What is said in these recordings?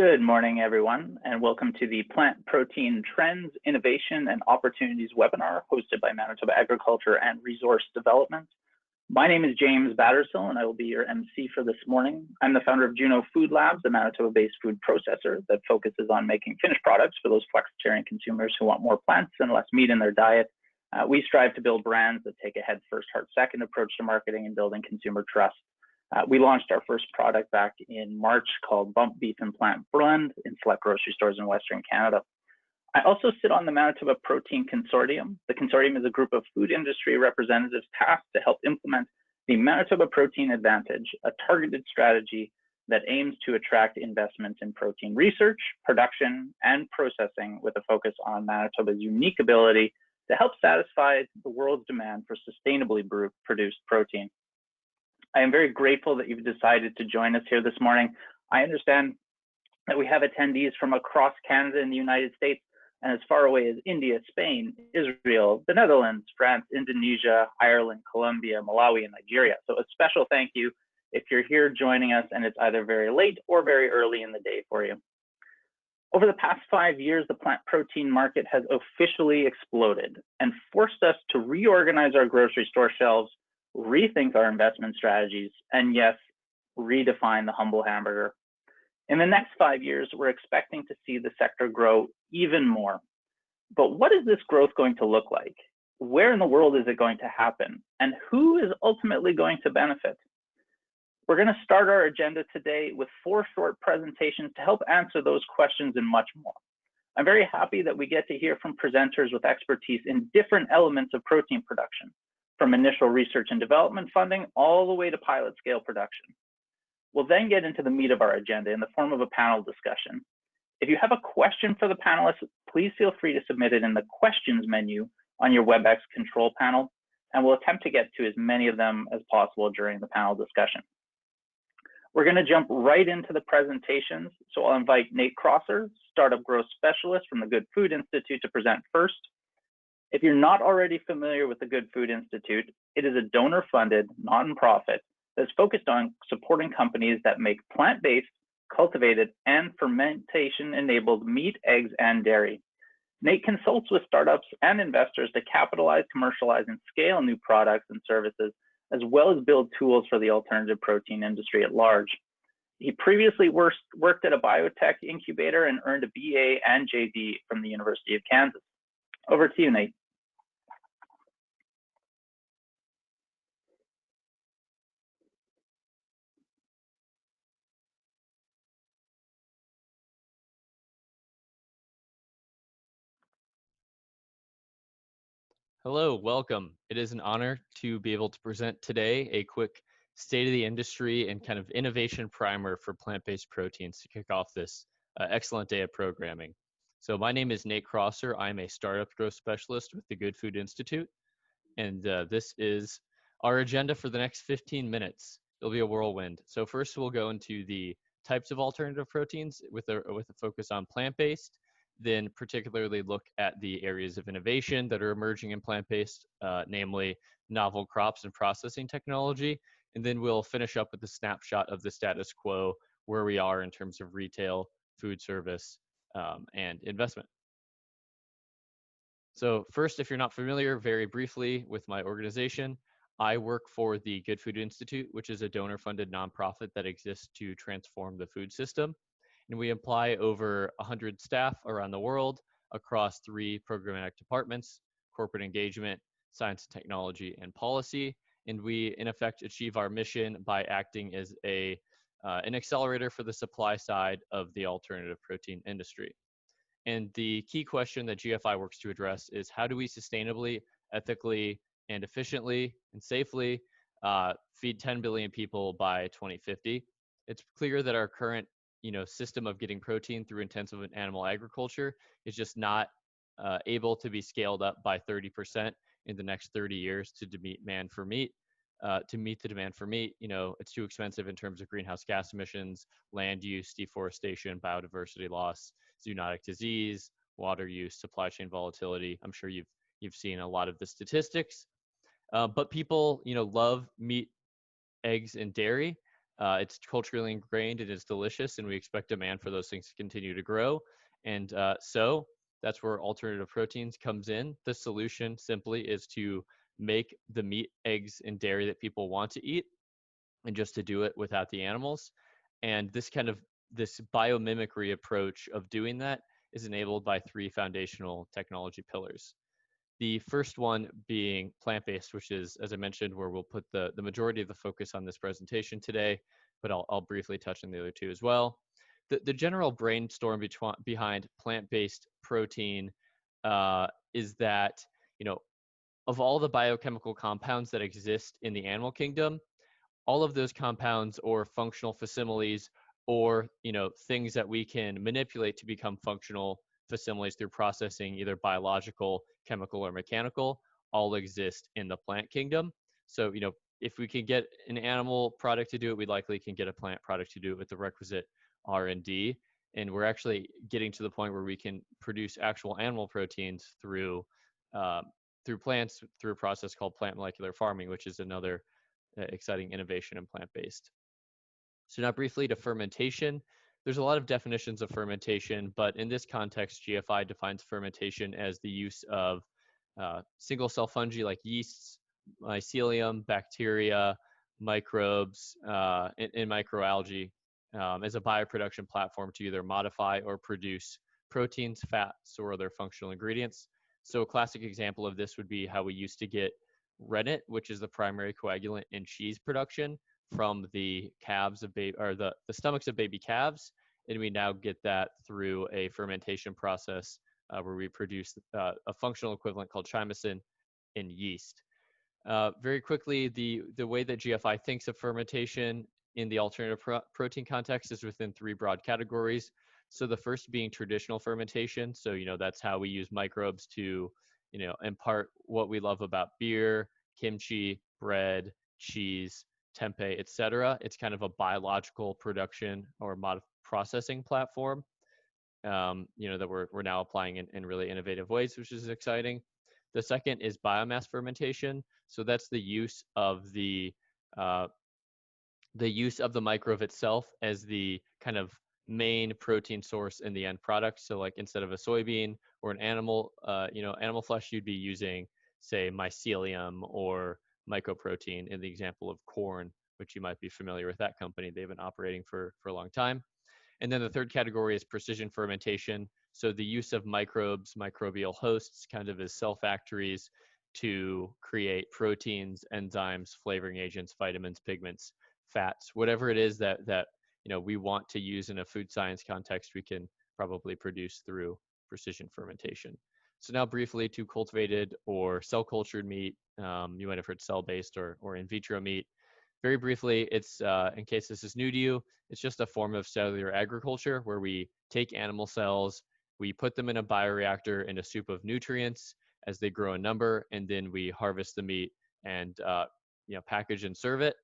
Good morning, everyone, and welcome to the Plant Protein Trends, Innovation, and Opportunities webinar hosted by Manitoba Agriculture and Resource Development. My name is James Battershill, and I will be your MC for this morning. I'm the founder of Juno Food Labs, a Manitoba-based food processor that focuses on making finished products for those flexitarian consumers who want more plants and less meat in their diet. We strive to build brands that take a head first, heart second approach to marketing and building consumer trust. We launched our first product back in March called Bump Beef and Plant Blend in select grocery stores in Western Canada. I also sit on the Manitoba Protein Consortium. The consortium is a group of food industry representatives tasked to help implement the Manitoba Protein Advantage, a targeted strategy that aims to attract investments in protein research, production, and processing with a focus on Manitoba's unique ability to help satisfy the world's demand for sustainably produced protein. I am very grateful that you've decided to join us here this morning. I understand that we have attendees from across Canada and the United States, and as far away as India, Spain, Israel, the Netherlands, France, Indonesia, Ireland, Colombia, Malawi, and Nigeria. So a special thank you if you're here joining us and it's either very late or very early in the day for you. Over the past 5 years, the plant protein market has officially exploded and forced us to reorganize our grocery store shelves, rethink our investment strategies, and yes, redefine the humble hamburger. In the next 5 years, we're expecting to see the sector grow even more. But what is this growth going to look like? Where in the world is it going to happen? And who is ultimately going to benefit? We're going to start our agenda today with 4 short presentations to help answer those questions and much more. I'm very happy that we get to hear from presenters with expertise in different elements of protein production, from initial research and development funding all the way to pilot scale production. We'll then get into the meat of our agenda in the form of a panel discussion. If you have a question for the panelists, please feel free to submit it in the questions menu on your WebEx control panel, and we'll attempt to get to as many of them as possible during the panel discussion. We're going to jump right into the presentations, so I'll invite Nate Crosser, Startup Growth Specialist from the Good Food Institute, to present first. If you're not already familiar with the Good Food Institute, it is a donor-funded nonprofit that's focused on supporting companies that make plant-based, cultivated, and fermentation-enabled meat, eggs, and dairy. Nate consults with startups and investors to capitalize, commercialize, and scale new products and services, as well as build tools for the alternative protein industry at large. He previously worked at a biotech incubator and earned a BA and JD from the University of Kansas. Over to you, Nate. Hello, welcome. It is an honor to be able to present today a quick state of the industry and kind of innovation primer for plant-based proteins to kick off this excellent day of programming. So my name is Nate Crosser. I'm a startup growth specialist with the Good Food Institute. And this is our agenda for the next 15 minutes. It'll be a whirlwind. So first we'll go into the types of alternative proteins with a focus on plant-based, then particularly look at the areas of innovation that are emerging in plant-based, namely novel crops and processing technology. And then we'll finish up with a snapshot of the status quo, where we are in terms of retail, food service, and investment. So first, if you're not familiar, very briefly with my organization, I work for the Good Food Institute, which is a donor-funded nonprofit that exists to transform the food system. And we employ over 100 staff around the world across 3 programmatic departments: corporate engagement, science and technology, and policy. And we, in effect, achieve our mission by acting as an accelerator for the supply side of the alternative protein industry. And the key question that GFI works to address is, how do we sustainably, ethically, and efficiently and safely feed 10 billion people by 2050? It's clear that our current system of getting protein through intensive animal agriculture is just not able to be scaled up by 30% in the next 30 years to meet demand for meat. It's too expensive in terms of greenhouse gas emissions, land use, deforestation, biodiversity loss, zoonotic disease, water use, supply chain volatility. I'm sure you've seen a lot of the statistics, but people love meat, eggs, and dairy. It's culturally ingrained, it is delicious, and we expect demand for those things to continue to grow. And so that's where alternative proteins comes in. The solution simply is to make the meat, eggs, and dairy that people want to eat, and just to do it without the animals. And this biomimicry approach of doing that is enabled by three foundational technology pillars. The first one being plant-based, which is, as I mentioned, where we'll put the majority of the focus on this presentation today, but I'll briefly touch on the other two as well. The general brainstorm behind plant-based protein is that, of all the biochemical compounds that exist in the animal kingdom, all of those compounds or functional facsimiles, or things that we can manipulate to become functional facsimiles through processing, either biological, chemical, or mechanical, all exist in the plant kingdom. So if we can get an animal product to do it, we likely can get a plant product to do it with the requisite R&D. And we're actually getting to the point where we can produce actual animal proteins through plants, through a process called plant molecular farming, which is another exciting innovation in plant-based. So now briefly to fermentation. There's a lot of definitions of fermentation, but in this context, GFI defines fermentation as the use of single cell fungi like yeasts, mycelium, bacteria, microbes, and microalgae as a bioproduction platform to either modify or produce proteins, fats, or other functional ingredients. So a classic example of this would be how we used to get rennet, which is the primary coagulant in cheese production, from the calves of the stomachs of baby calves, and we now get that through a fermentation process where we produce a functional equivalent called chymosin in yeast. Very quickly, the way that GFI thinks of fermentation in the alternative protein context is within three broad categories. So the first being traditional fermentation. So that's how we use microbes to impart what we love about beer, kimchi, bread, cheese, tempeh, etc. It's kind of a biological production or processing platform, that we're now applying in really innovative ways, which is exciting. The second is biomass fermentation. So that's the use of the microbe itself as the kind of main protein source in the end product. So like instead of a soybean or an animal flesh, you'd be using, say, mycelium or mycoprotein in the example of corn, which you might be familiar with that company. They've been operating for a long time. And then the third category is precision fermentation. So the use of microbes, microbial hosts, kind of as cell factories to create proteins, enzymes, flavoring agents, vitamins, pigments, fats, whatever it is that we want to use in a food science context, we can probably produce through precision fermentation. So now briefly to cultivated or cell cultured meat. You might have heard cell-based or in vitro meat. Very briefly, it's in case this is new to you, it's just a form of cellular agriculture where we take animal cells, we put them in a bioreactor in a soup of nutrients as they grow in number, and then we harvest the meat and package and serve it.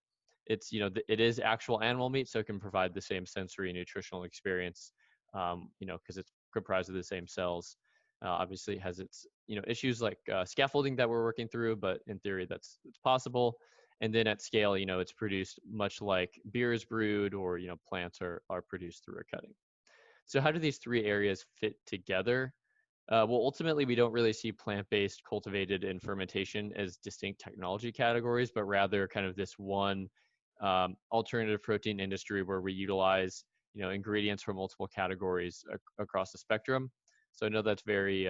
It's it is actual animal meat, so it can provide the same sensory and nutritional experience, because it's comprised of the same cells. Obviously, it has its issues like scaffolding that we're working through, but in theory, it's possible. And then at scale, it's produced much like beer is brewed, or plants are produced through a cutting. So how do these three areas fit together? Well, ultimately, we don't really see plant-based, cultivated, and fermentation as distinct technology categories, but rather kind of this one alternative protein industry where we utilize ingredients from multiple categories across the spectrum. So I know that's very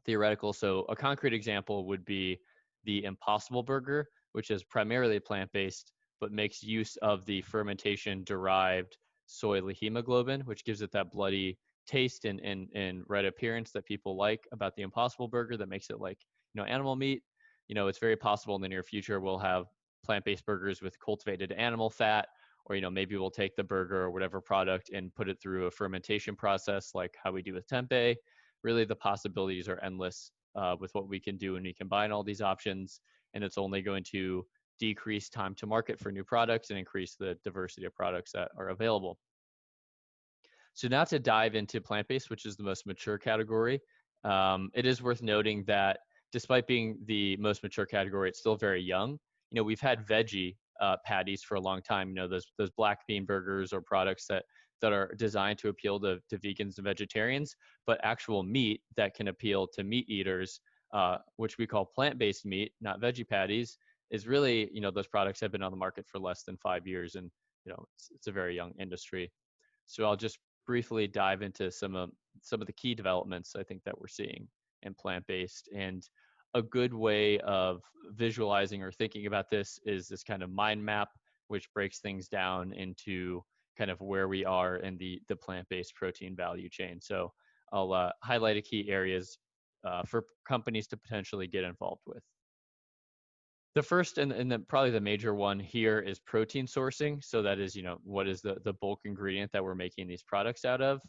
theoretical. So a concrete example would be the Impossible Burger, which is primarily plant-based, but makes use of the fermentation-derived soy hemoglobin, which gives it that bloody taste and red appearance that people like about the Impossible Burger, that makes it like animal meat. It's very possible in the near future we'll have plant-based burgers with cultivated animal fat, or maybe we'll take the burger or whatever product and put it through a fermentation process like how we do with tempeh. Really, the possibilities are endless with what we can do when we combine all these options, and it's only going to decrease time to market for new products and increase the diversity of products that are available. So now to dive into plant-based, which is the most mature category, it is worth noting that despite being the most mature category, it's still very young. We've had veggie patties for a long time. Those black bean burgers or products that are designed to appeal to vegans and vegetarians, but actual meat that can appeal to meat eaters, which we call plant-based meat, not veggie patties, is really, those products have been on the market for less than 5 years, and it's a very young industry. So I'll just briefly dive into some of the key developments I think that we're seeing in plant-based. And a good way of visualizing or thinking about this is this kind of mind map, which breaks things down into kind of where we are in the plant-based protein value chain. So I'll highlight a key areas for companies to potentially get involved with. The first and probably the major one here is protein sourcing. So that is, what is the bulk ingredient that we're making these products out of?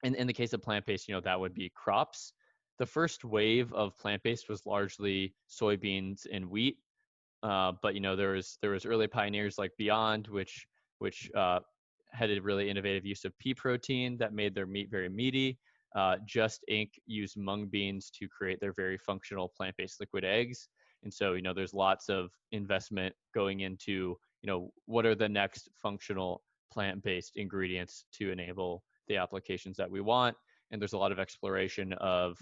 In the case of plant-based, that would be crops. The first wave of plant-based was largely soybeans and wheat, but there was early pioneers like Beyond, which had a really innovative use of pea protein that made their meat very meaty. Just Inc. used mung beans to create their very functional plant-based liquid eggs. And so, there's lots of investment going into, what are the next functional plant-based ingredients to enable the applications that we want. And there's a lot of exploration of,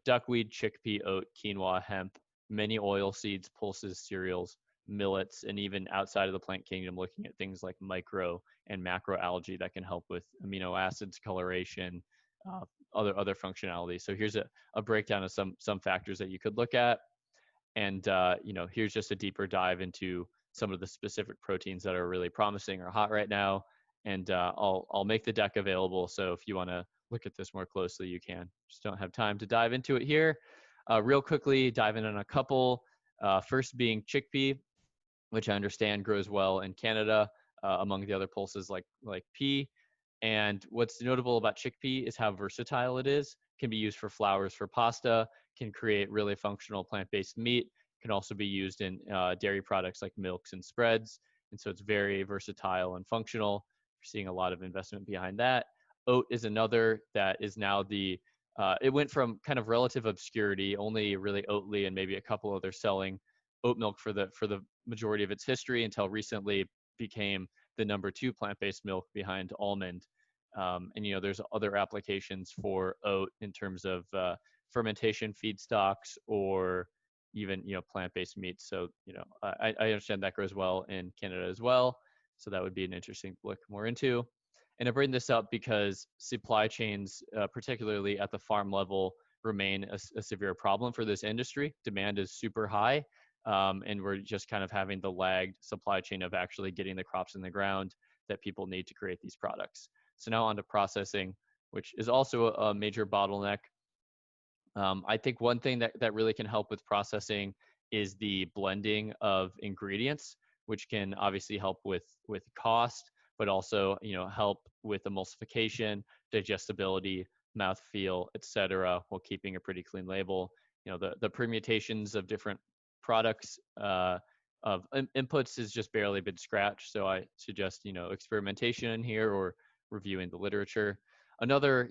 duckweed, chickpea, oat, quinoa, hemp, many oil seeds, pulses, cereals, millets, and even outside of the plant kingdom, looking at things like micro and macroalgae that can help with amino acids, coloration, other functionalities. So here's a breakdown of some factors that you could look at. And here's just a deeper dive into some of the specific proteins that are really promising or hot right now. And I'll make the deck available. So if you want to look at this more closely, you can. Just don't have time to dive into it here. Real quickly, dive in on a couple. First being chickpea, which I understand grows well in Canada, among the other pulses like pea. And what's notable about chickpea is how versatile it is. Can be used for flours for pasta, can create really functional plant-based meat, can also be used in dairy products like milks and spreads. And so it's very versatile and functional. We're seeing a lot of investment behind that. Oat is another that is now it went from kind of relative obscurity, only really Oatly and maybe a couple others selling oat milk for the majority of its history, until recently became the number 2 plant-based milk behind almond. And there's other applications for oat in terms of fermentation feedstocks or even plant-based meats. So I understand that grows well in Canada as well. So that would be an interesting to look more into. And I bring this up because supply chains, particularly at the farm level, remain a severe problem for this industry. Demand is super high, and we're just kind of having the lagged supply chain of actually getting the crops in the ground that people need to create these products. So now on to processing, which is also a major bottleneck. I think one thing that really can help with processing is the blending of ingredients, which can obviously help with cost, but also help with emulsification, digestibility, mouthfeel, etc., while keeping a pretty clean label. The permutations of different products of inputs has just barely been scratched. So I suggest experimentation in here or reviewing the literature. Another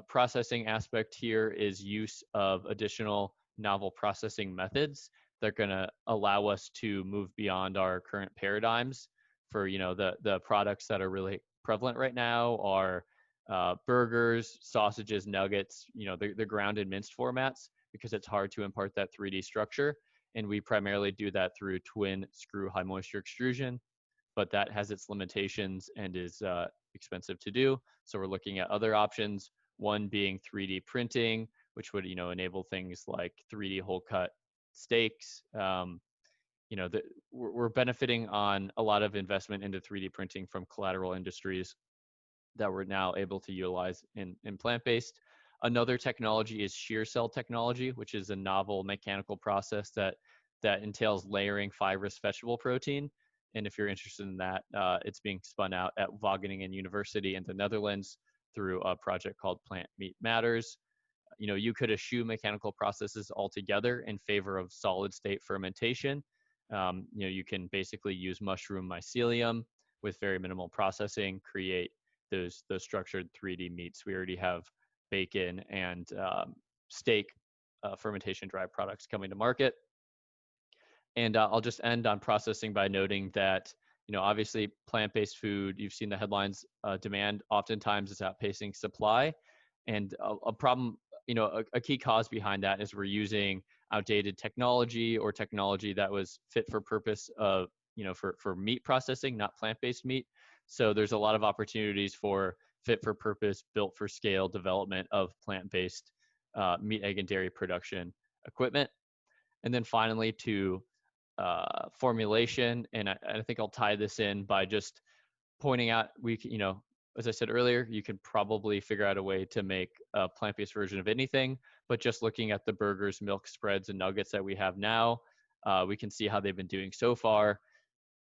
processing aspect here is use of additional novel processing methods that are going to allow us to move beyond our current paradigms. For the products that are really prevalent right now are burgers, sausages, nuggets. They're ground and minced formats because it's hard to impart that 3D structure, and we primarily do that through twin screw high moisture extrusion, but that has its limitations and is expensive to do. So we're looking at other options, one being 3D printing, which would enable things like 3D whole cut steaks. We're benefiting on a lot of investment into 3D printing from collateral industries that we're now able to utilize in plant-based. Another technology is shear cell technology, which is a novel mechanical process that entails layering fibrous vegetable protein. And if you're interested in that, it's being spun out at Wageningen University in the Netherlands through a project called Plant Meat Matters. You could eschew mechanical processes altogether in favor of solid state fermentation. You can basically use mushroom mycelium with very minimal processing, create those structured 3D meats. We already have bacon and steak fermentation dried products coming to market. And I'll just end on processing by noting that, obviously plant-based food, you've seen the headlines, demand oftentimes is outpacing supply. And a problem, a key cause behind that is we're using outdated technology or technology that was fit for purpose of, for meat processing, not plant-based meat. So there's a lot of opportunities for fit for purpose, built for scale development of plant-based meat, egg, and dairy production equipment. And then finally to formulation, and I think I'll tie this in by just pointing out, as I said earlier, you can probably figure out a way to make a plant-based version of anything, but just looking at the burgers, milk spreads, and nuggets that we have now, we can see how they've been doing so far.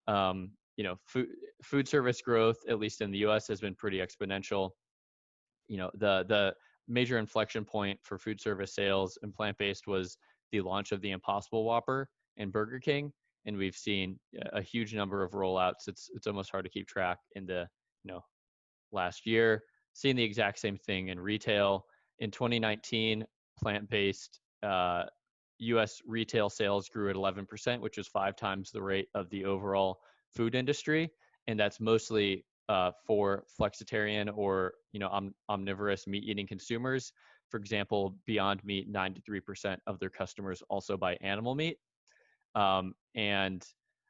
Food service growth, at least in the US, has been pretty exponential. The major inflection point for food service sales and plant-based was the launch of the Impossible Whopper in Burger King, and we've seen a huge number of rollouts. It's almost hard to keep track in the last year. Seeing the exact same thing in retail. In 2019, plant-based US retail sales grew at 11%, which is 5 times the rate of the overall food industry, and that's mostly for flexitarian or omnivorous meat-eating consumers. For example, Beyond Meat, 93% of their customers also buy animal meat. And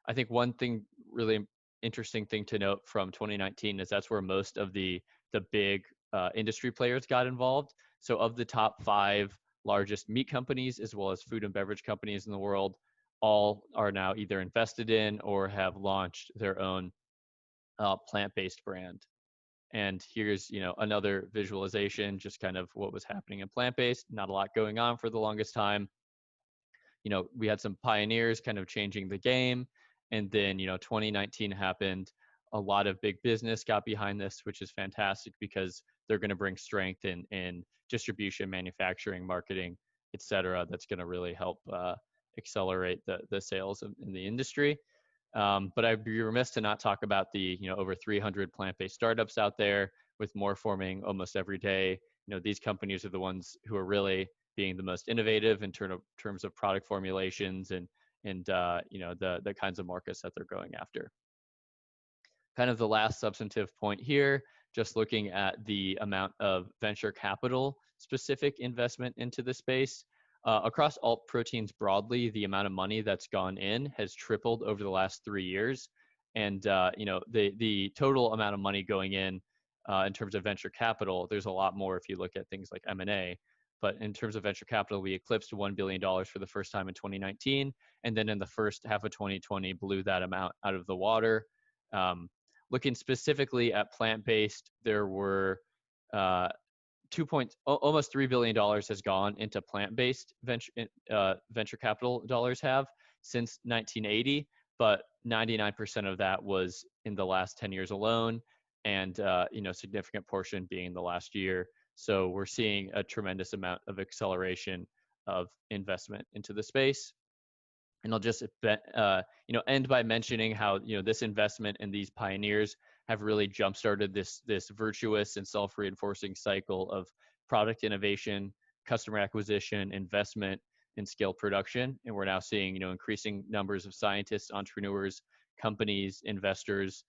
I think one thing really interesting thing to note from 2019 is that's where most of the big industry players got involved. So of the top 5 largest meat companies, as well as food and beverage companies in the world, all are now either invested in or have launched their own plant-based brand. And here's, another visualization, just kind of what was happening in plant-based. Not a lot going on for the longest time. We had some pioneers kind of changing the game. And then, 2019 happened. A lot of big business got behind this, which is fantastic because they're going to bring strength in distribution, manufacturing, marketing, et cetera. That's going to really help accelerate the sales in the industry. But I'd be remiss to not talk about the, over 300 plant-based startups out there, with more forming almost every day. These companies are the ones who are really being the most innovative in terms of product formulations and the kinds of markets that they're going after. Kind of the last substantive point here, just looking at the amount of venture capital specific investment into the space. Across alt proteins broadly, the amount of money that's gone in has tripled over the last 3 years. And the total amount of money going in terms of venture capital, there's a lot more if you look at things like M&A. But in terms of venture capital, we eclipsed $1 billion for the first time in 2019. And then in the first half of 2020, blew that amount out of the water. Looking specifically at plant-based, there were almost $3 billion has gone into plant-based venture capital dollars have since 1980, but 99% of that was in the last 10 years alone, and significant portion being in the last year. So we're seeing a tremendous amount of acceleration of investment into the space. And I'll just end by mentioning how this investment and these pioneers have really jump-started this virtuous and self-reinforcing cycle of product innovation, customer acquisition, investment, and scale production. And we're now seeing increasing numbers of scientists, entrepreneurs, companies, investors,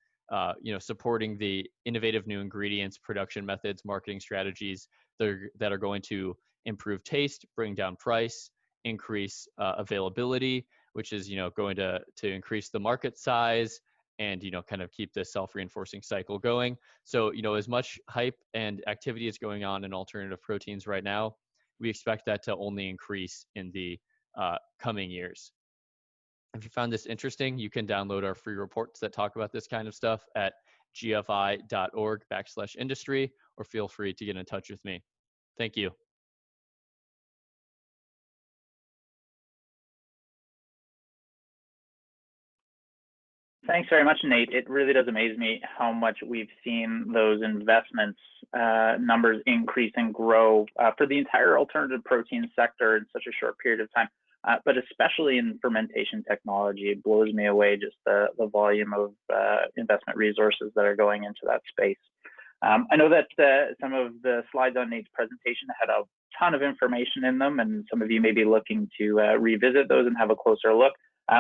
supporting the innovative new ingredients, production methods, marketing strategies that are going to improve taste, bring down price, increase availability, which is going to increase the market size and kind of keep this self-reinforcing cycle going. So as much hype and activity is going on in alternative proteins right now, we expect that to only increase in the coming years. If you found this interesting, you can download our free reports that talk about this kind of stuff at gfi.org/industry, or feel free to get in touch with me. Thank you. Thanks very much, Nate. It really does amaze me how much we've seen those investments numbers increase and grow for the entire alternative protein sector in such a short period of time, but especially in fermentation technology. It blows me away just the volume of investment resources that are going into that space. I know that some of the slides on Nate's presentation had a ton of information in them, and some of you may be looking to revisit those and have a closer look.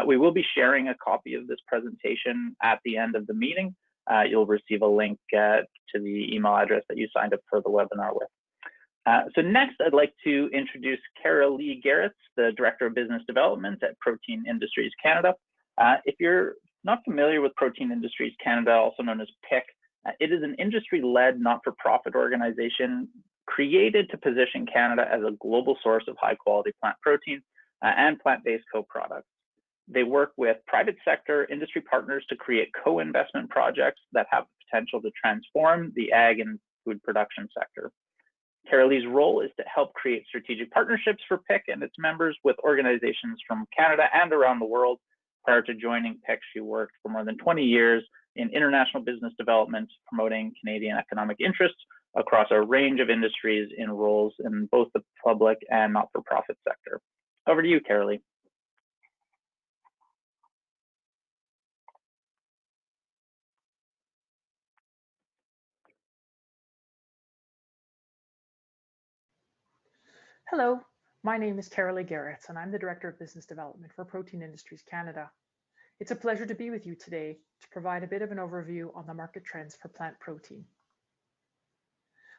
We will be sharing a copy of this presentation at the end of the meeting. You'll receive a link to the email address that you signed up for the webinar with. So next, I'd like to introduce Cara-Lee Garretts, the Director of Business Development at Protein Industries Canada. If you're not familiar with Protein Industries Canada, also known as PIC, it is an industry-led not-for-profit organization created to position Canada as a global source of high-quality plant protein and plant-based co-products. They work with private sector industry partners to create co-investment projects that have the potential to transform the ag and food production sector. Cara-Lee's role is to help create strategic partnerships for PIC and its members with organizations from Canada and around the world. Prior to joining PIC, she worked for more than 20 years in international business development, promoting Canadian economic interests across a range of industries in roles in both the public and not-for-profit sector. Over to you, Cara-Lee. Hello, my name is Cara-Lee Garretts, and I'm the Director of Business Development for Protein Industries Canada. It's a pleasure to be with you today to provide a bit of an overview on the market trends for plant protein.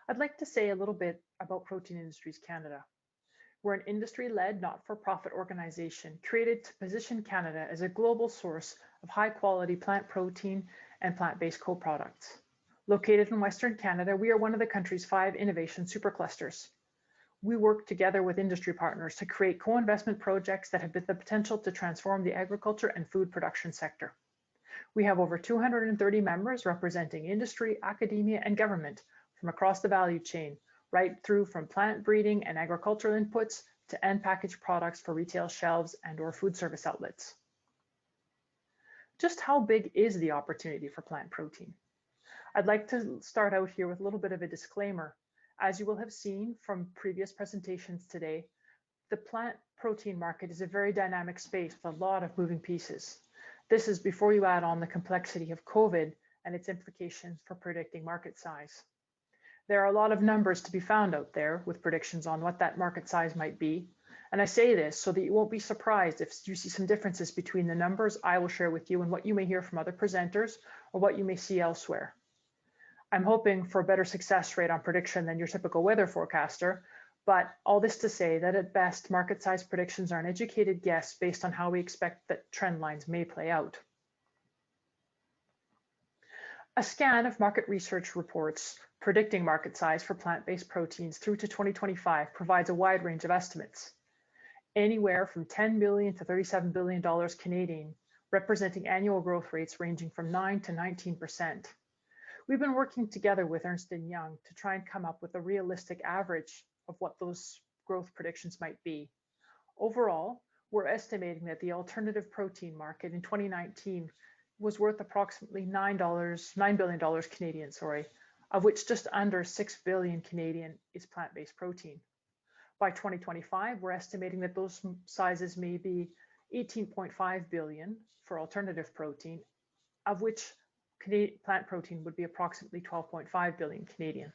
I'd like to say a little bit about Protein Industries Canada. We're an industry-led, not-for-profit organization created to position Canada as a global source of high-quality plant protein and plant-based co-products. Located in Western Canada, we are one of the country's 5 innovation superclusters. We work together with industry partners to create co-investment projects that have the potential to transform the agriculture and food production sector. We have over 230 members representing industry, academia, and government from across the value chain, right through from plant breeding and agricultural inputs to end packaged products for retail shelves and/or food service outlets. Just how big is the opportunity for plant protein? I'd like to start out here with a little bit of a disclaimer. As you will have seen from previous presentations today, the plant protein market is a very dynamic space with a lot of moving pieces. This is before you add on the complexity of COVID and its implications for predicting market size. There are a lot of numbers to be found out there with predictions on what that market size might be. And I say this so that you won't be surprised if you see some differences between the numbers I will share with you and what you may hear from other presenters or what you may see elsewhere. I'm hoping for a better success rate on prediction than your typical weather forecaster, but all this to say that at best, market size predictions are an educated guess based on how we expect that trend lines may play out. A scan of market research reports predicting market size for plant-based proteins through to 2025 provides a wide range of estimates, anywhere from $10 billion to $37 billion Canadian, representing annual growth rates ranging from 9 to 19%. We've been working together with Ernst & Young to try and come up with a realistic average of what those growth predictions might be. Overall, we're estimating that the alternative protein market in 2019 was worth approximately $9 billion Canadian, of which just under 6 billion Canadian is plant-based protein. By 2025, we're estimating that those sizes may be 18.5 billion for alternative protein, of which plant protein would be approximately 12.5 billion Canadian.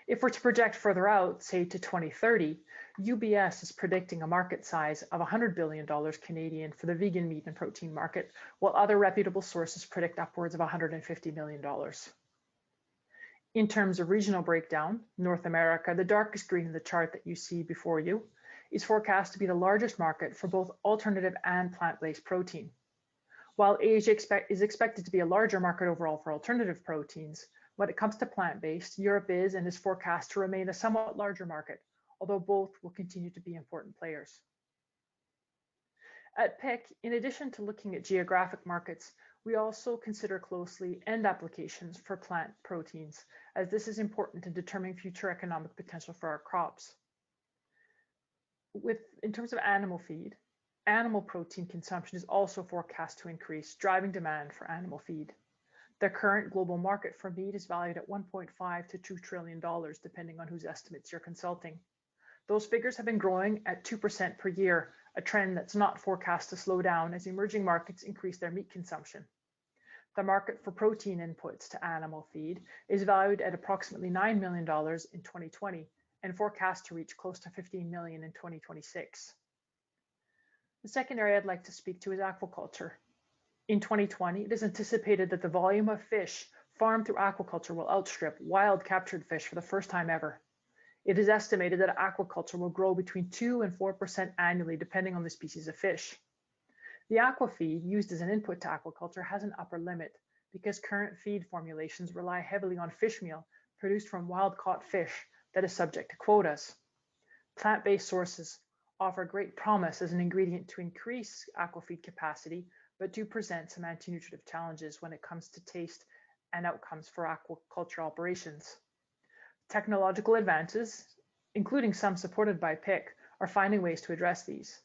If we're to project further out, say to 2030, UBS is predicting a market size of $100 billion Canadian for the vegan meat and protein market, while other reputable sources predict upwards of $150 million. In terms of regional breakdown, North America, the darkest green in the chart that you see before you, is forecast to be the largest market for both alternative and plant-based protein. While Asia is expected to be a larger market overall for alternative proteins, when it comes to plant-based, Europe is and is forecast to remain a somewhat larger market, although both will continue to be important players. At PIC, in addition to looking at geographic markets, we also consider closely end applications for plant proteins, as this is important in determining future economic potential for our crops. In terms of animal feed, animal protein consumption is also forecast to increase, driving demand for animal feed. The current global market for meat is valued at $1.5 to $2 trillion, depending on whose estimates you're consulting. Those figures have been growing at 2% per year, a trend that's not forecast to slow down as emerging markets increase their meat consumption. The market for protein inputs to animal feed is valued at approximately $9 million in 2020 and forecast to reach close to $15 million in 2026. The second area I'd like to speak to is aquaculture. In 2020, it is anticipated that the volume of fish farmed through aquaculture will outstrip wild captured fish for the first time ever. It is estimated that aquaculture will grow between 2 and 4% annually, depending on the species of fish. The aquafeed used as an input to aquaculture has an upper limit because current feed formulations rely heavily on fish meal produced from wild-caught fish that is subject to quotas. Plant-based sources offer great promise as an ingredient to increase aquafeed capacity, but do present some anti-nutritive challenges when it comes to taste and outcomes for aquaculture operations. Technological advances, including some supported by PIC, are finding ways to address these.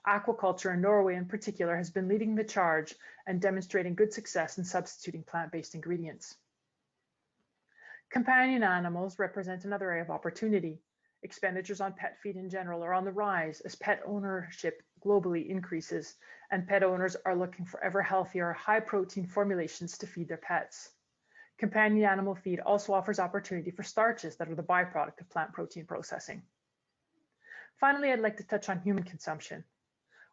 Aquaculture in Norway in particular has been leading the charge and demonstrating good success in substituting plant-based ingredients. Companion animals represent another area of opportunity. Expenditures on pet feed in general are on the rise as pet ownership globally increases, and pet owners are looking for ever healthier, high-protein formulations to feed their pets. Companion animal feed also offers opportunity for starches that are the byproduct of plant protein processing. Finally, I'd like to touch on human consumption.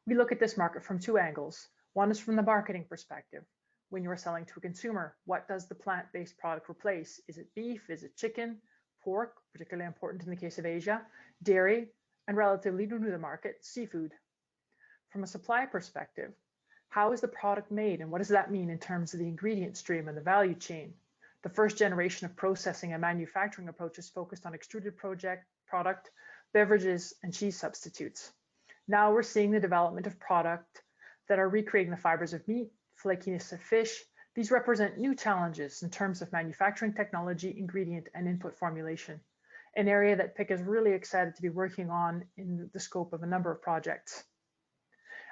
We look at this market from two angles. One is from the marketing perspective. When you are selling to a consumer, what does the plant-based product replace? Is it beef? Is it chicken? Pork, particularly important in the case of Asia, dairy, and relatively new to the market, seafood. From a supply perspective, how is the product made and what does that mean in terms of the ingredient stream and the value chain? The first generation of processing and manufacturing approaches focused on extruded product, beverages, and cheese substitutes. Now we're seeing the development of product that are recreating the fibers of meat, flakiness of fish. These represent new challenges in terms of manufacturing technology, ingredient, and input formulation, an area that PIC is really excited to be working on in the scope of a number of projects.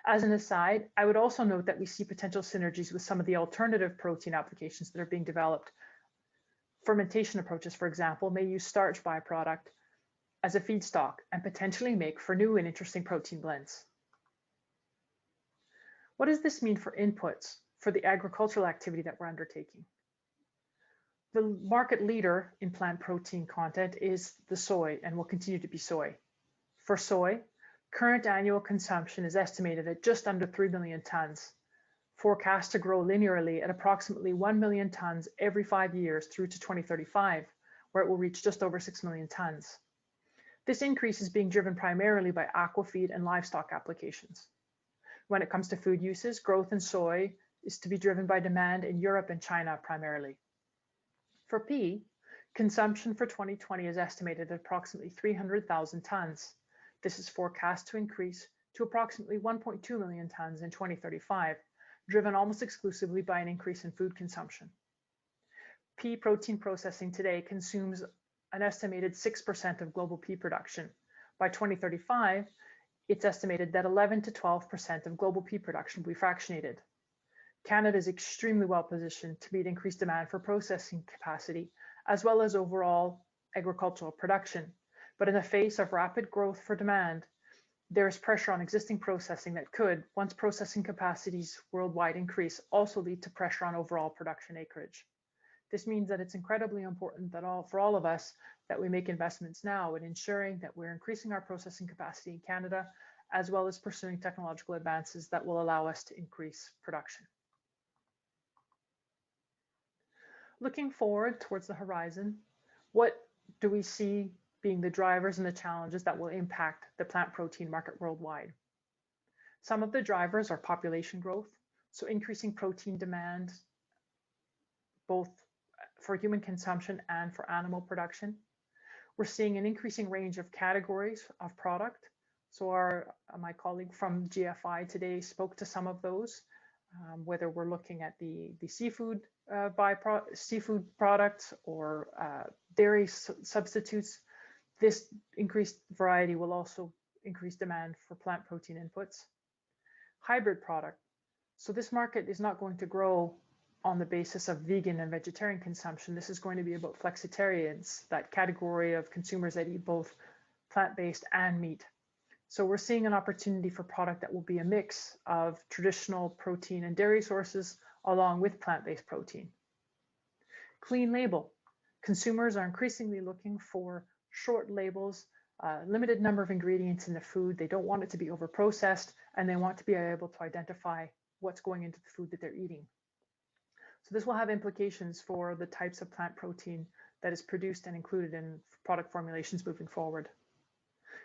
As an aside, I would also note that we see potential synergies with some of the alternative protein applications that are being developed. Fermentation approaches, for example, may use starch byproduct as a feedstock and potentially make for new and interesting protein blends. What does this mean for inputs for the agricultural activity that we're undertaking? The market leader in plant protein content is the soy and will continue to be soy. For soy, current annual consumption is estimated at just under 3 million tons, forecast to grow linearly at approximately 1 million tons every 5 years through to 2035, where it will reach just over 6 million tons. This increase is being driven primarily by aquafeed and livestock applications. When it comes to food uses, growth in soy is to be driven by demand in Europe and China primarily. For pea, consumption for 2020 is estimated at approximately 300,000 tons. This is forecast to increase to approximately 1.2 million tons in 2035, driven almost exclusively by an increase in food consumption. Pea protein processing today consumes an estimated 6% of global pea production. By 2035, it's estimated that 11 to 12% of global pea production will be fractionated. Canada is extremely well positioned to meet increased demand for processing capacity, as well as overall agricultural production. But in the face of rapid growth for demand, there is pressure on existing processing that could, once processing capacities worldwide increase, also lead to pressure on overall production acreage. This means that it's incredibly important that for all of us that we make investments now in ensuring that we're increasing our processing capacity in Canada, as well as pursuing technological advances that will allow us to increase production. Looking forward towards the horizon, what do we see being the drivers and the challenges that will impact the plant protein market worldwide? Some of the drivers are population growth, so increasing protein demand, both for human consumption and for animal production. We're seeing an increasing range of categories of product. So my colleague from GFI today spoke to some of those, whether we're looking at the seafood seafood products or dairy substitutes. This increased variety will also increase demand for plant protein inputs. Hybrid product. So this market is not going to grow on the basis of vegan and vegetarian consumption. This is going to be about flexitarians, that category of consumers that eat both plant-based and meat. So we're seeing an opportunity for product that will be a mix of traditional protein and dairy sources along with plant-based protein. Clean label. Consumers are increasingly looking for short labels limited number of ingredients in the food. They don't want it to be overprocessed, and they want to be able to identify what's going into the food that they're eating. So this will have implications for the types of plant protein that is produced and included in product formulations moving forward.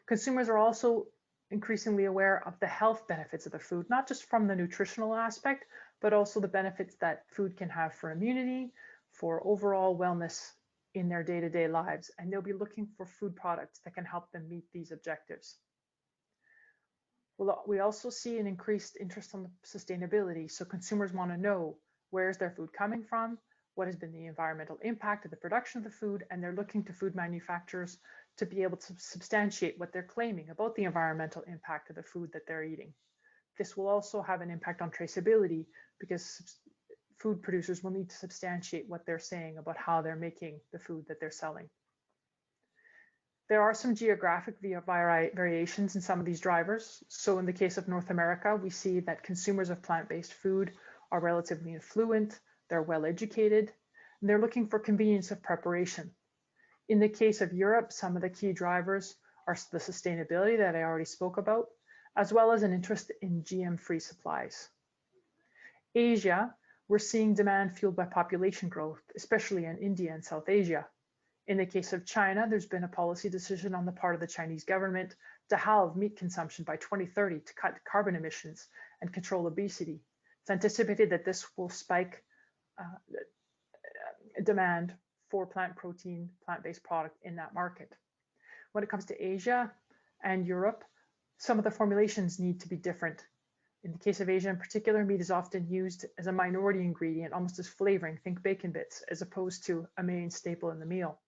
Consumers are also increasingly aware of the health benefits of the food, not just from the nutritional aspect, but also the benefits that food can have for immunity, for overall wellness in their day-to-day lives. And they'll be looking for food products that can help them meet these objectives. We also see an increased interest on sustainability. So consumers want to know, where's their food coming from? What has been the environmental impact of the production of the food? And they're looking to food manufacturers to be able to substantiate what they're claiming about the environmental impact of the food that they're eating. This will also have an impact on traceability, because food producers will need to substantiate what they're saying about how they're making the food that they're selling. There are some geographic variations in some of these drivers. So in the case of North America, we see that consumers of plant-based food are relatively affluent, they're well educated, and they're looking for convenience of preparation. In the case of Europe, some of the key drivers are the sustainability that I already spoke about, as well as an interest in GM-free supplies. Asia, we're seeing demand fueled by population growth, especially in India and South Asia. In the case of China, there's been a policy decision on the part of the Chinese government to halve meat consumption by 2030 to cut carbon emissions and control obesity. It's anticipated that this will spike demand for plant protein, plant-based product in that market. When it comes to Asia and Europe, some of the formulations need to be different. In the case of Asia in particular, meat is often used as a minority ingredient, almost as flavoring, think bacon bits, as opposed to a main staple in the meal.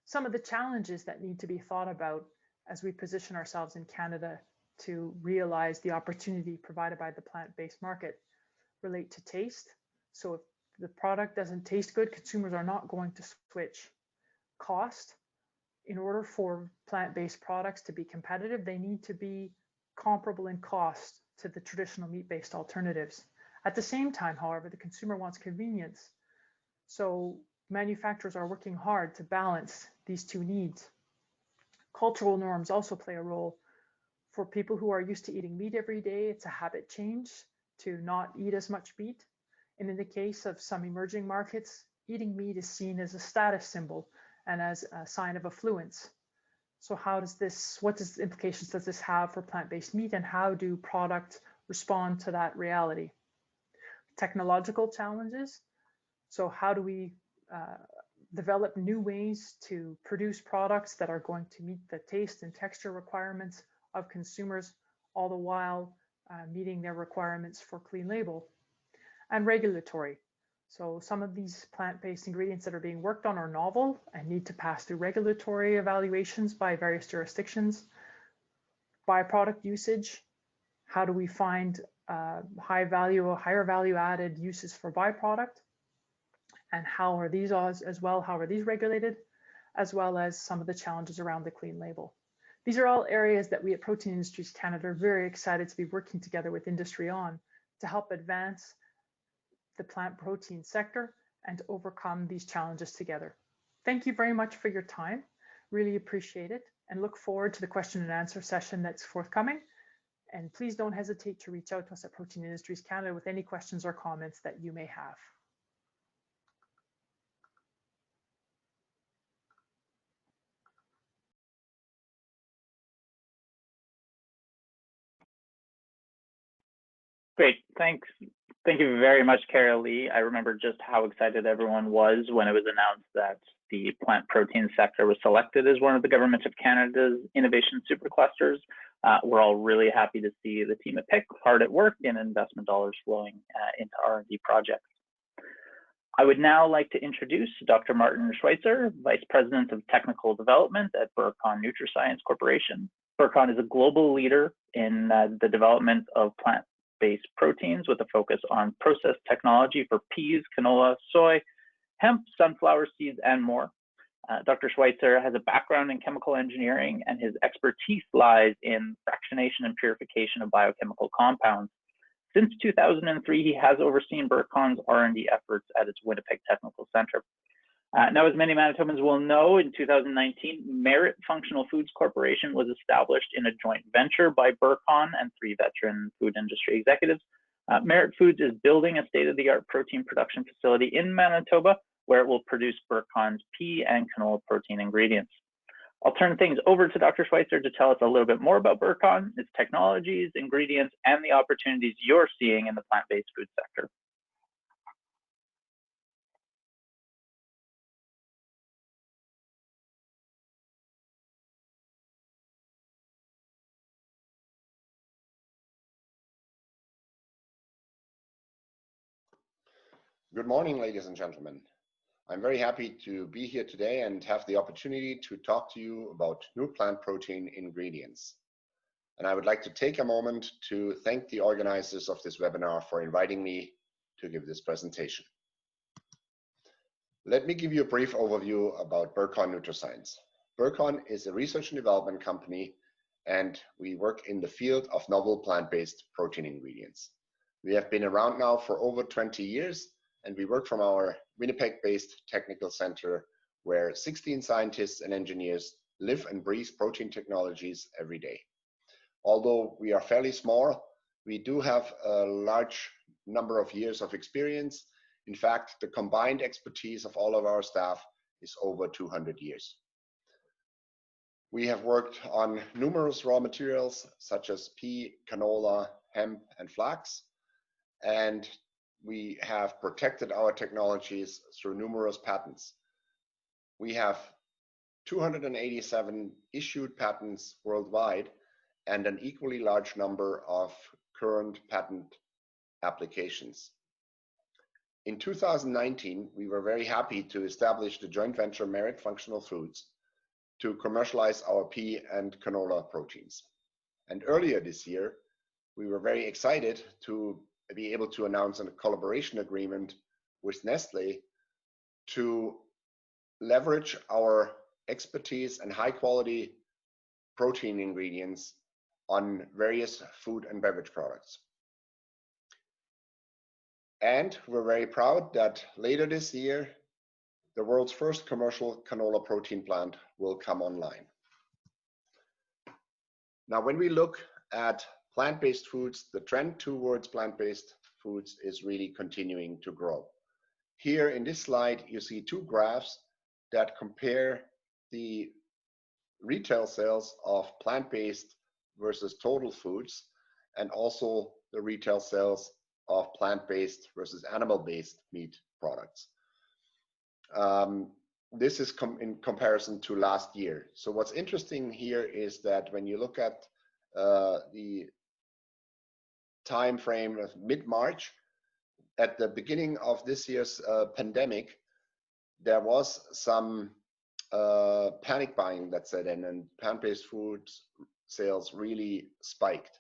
Some of the challenges that need to be thought about as we position ourselves in Canada to realize the opportunity provided by the plant-based market relate to taste. So if the product doesn't taste good, consumers are not going to switch. Cost, in order for plant-based products to be competitive, they need to be comparable in cost to the traditional meat-based alternatives. At the same time, however, the consumer wants convenience. So manufacturers are working hard to balance these two needs. Cultural norms also play a role. For people who are used to eating meat every day, it's a habit change to not eat as much meat. And in the case of some emerging markets, eating meat is seen as a status symbol and as a sign of affluence. So what implications does this have for plant-based meat, and how do products respond to that reality? Technological challenges. So how do we develop new ways to produce products that are going to meet the taste and texture requirements of consumers, all the while meeting their requirements for clean label? And regulatory. So some of these plant-based ingredients that are being worked on are novel and need to pass through regulatory evaluations by various jurisdictions. Byproduct usage. How do we find higher value added uses for byproduct? And how are these how are these regulated? As well as some of the challenges around the clean label. These are all areas that we at Protein Industries Canada are very excited to be working together with industry on to help advance the plant protein sector and to overcome these challenges together. Thank you very much for your time. Really appreciate it, and look forward to the question and answer session that's forthcoming. And please don't hesitate to reach out to us at Protein Industries Canada with any questions or comments that you may have. Great, thanks. Thank you very much, Cara Lee. I remember just how excited everyone was when it was announced that the plant protein sector was selected as one of the Government of Canada's innovation superclusters. We're all really happy to see the team at PIC hard at work and investment dollars flowing into R&D projects. I would now like to introduce Dr. Martin Schweitzer, Vice President of Technical Development at Burcon NutraScience Corporation. Burcon is a global leader in the development of plant-based proteins with a focus on process technology for peas, canola, soy, hemp, sunflower seeds, and more. Dr. Schweitzer has a background in chemical engineering, and his expertise lies in fractionation and purification of biochemical compounds. Since 2003, he has overseen Burcon's R&D efforts at its Winnipeg Technical Center. Now, as many Manitobans will know, in 2019, Merit Functional Foods Corporation was established in a joint venture by Burcon and 3 veteran food industry executives. Merit Foods is building a state-of-the-art protein production facility in Manitoba, where it will produce Burcon's pea and canola protein ingredients. I'll turn things over to Dr. Schweitzer to tell us a little bit more about Burcon, its technologies, ingredients, and the opportunities you're seeing in the plant-based food sector. Good morning, ladies and gentlemen. I'm very happy to be here today and have the opportunity to talk to you about new plant protein ingredients. And I would like to take a moment to thank the organizers of this webinar for inviting me to give this presentation. Let me give you a brief overview about Burcon NutraScience. Burcon is a research and development company, and we work in the field of novel plant-based protein ingredients. We have been around now for over 20 years, and we work from our Winnipeg-based technical center, where 16 scientists and engineers live and breathe protein technologies every day. Although we are fairly small, we do have a large number of years of experience. In fact, the combined expertise of all of our staff is over 200 years. We have worked on numerous raw materials such as pea, canola, hemp, and flax, and we have protected our technologies through numerous patents. We have 287 issued patents worldwide and an equally large number of current patent applications. In 2019, we were very happy to establish the joint venture Merit Functional Foods to commercialize our pea and canola proteins. And earlier this year, we were very excited to be able to announce a collaboration agreement with Nestle to leverage our expertise and high quality protein ingredients on various food and beverage products. And we're very proud that later this year, the world's first commercial canola protein plant will come online. Now, when we look at plant-based foods, the trend towards plant-based foods is really continuing to grow. Here in this slide, you see 2 graphs that compare the retail sales of plant-based versus total foods, and also the retail sales of plant-based versus animal-based meat products. This is in comparison to last year. So what's interesting here is that when you look at the time frame of mid-March, at the beginning of this year's pandemic, there was some panic buying that set in, and plant-based foods sales really spiked.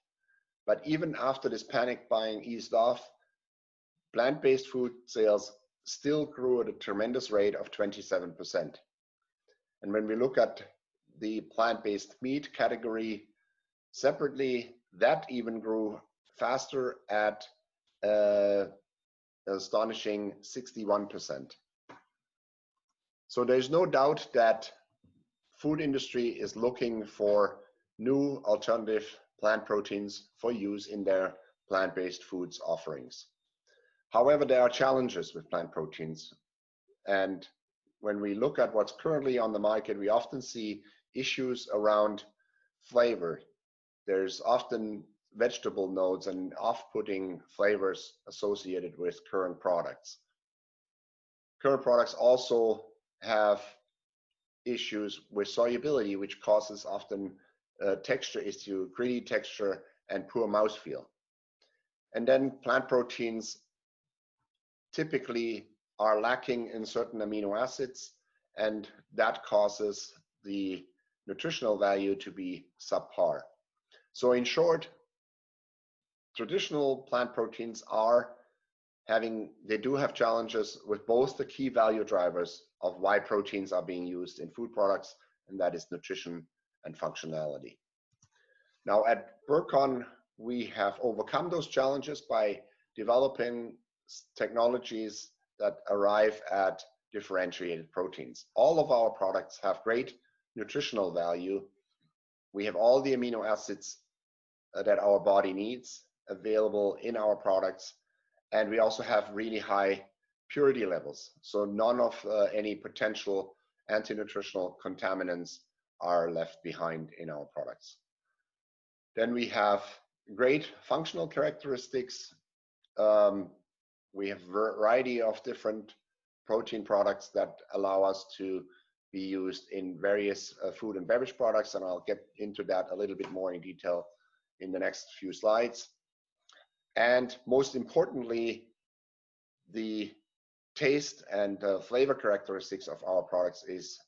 But even after this panic buying eased off, plant-based food sales still grew at a tremendous rate of 27%. And when we look at the plant-based meat category separately, that even grew faster at an astonishing 61%. So there's no doubt that food industry is looking for new alternative plant proteins for use in their plant-based foods offerings. However, there are challenges with plant proteins. And when we look at what's currently on the market, we often see issues around flavor. There's often vegetable notes and off-putting flavors associated with current products. Current products also have issues with solubility, which causes often texture issue, gritty texture, and poor mouthfeel. And then plant proteins typically are lacking in certain amino acids, and that causes the nutritional value to be subpar. So in short, traditional plant proteins they do have challenges with both the key value drivers of why proteins are being used in food products, and that is nutrition and functionality. Now at Burcon, we have overcome those challenges by developing technologies that arrive at differentiated proteins. All of our products have great nutritional value. We have all the amino acids that our body needs available in our products, and we also have really high purity levels. So none of any potential anti-nutritional contaminants are left behind in our products. Then we have great functional characteristics. We have a variety of different protein products that allow us to be used in various food and beverage products, and I'll get into that a little bit more in detail in the next few slides. And most importantly, the taste and flavor characteristics of our products is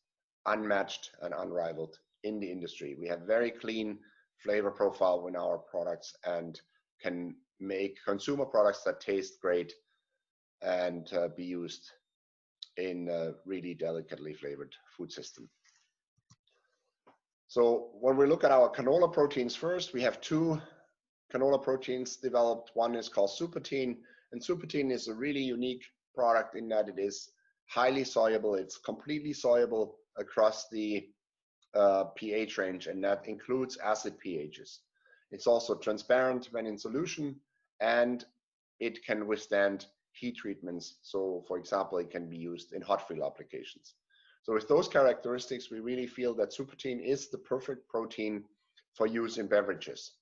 unmatched and unrivaled in the industry. We have very clean flavor profile in our products and can make consumer products that taste great and be used in a really delicately flavored food system. So when we look at our canola proteins first, we have two canola proteins developed. One is called Supertene, and Supertene is a really unique product in that it is highly soluble. It's completely soluble across the pH range, and that includes acid pHs. It's also transparent when in solution, and it can withstand heat treatments. So for example, it can be used in hot fill applications. So with those characteristics, we really feel that Supertene is the perfect protein for use in beverages.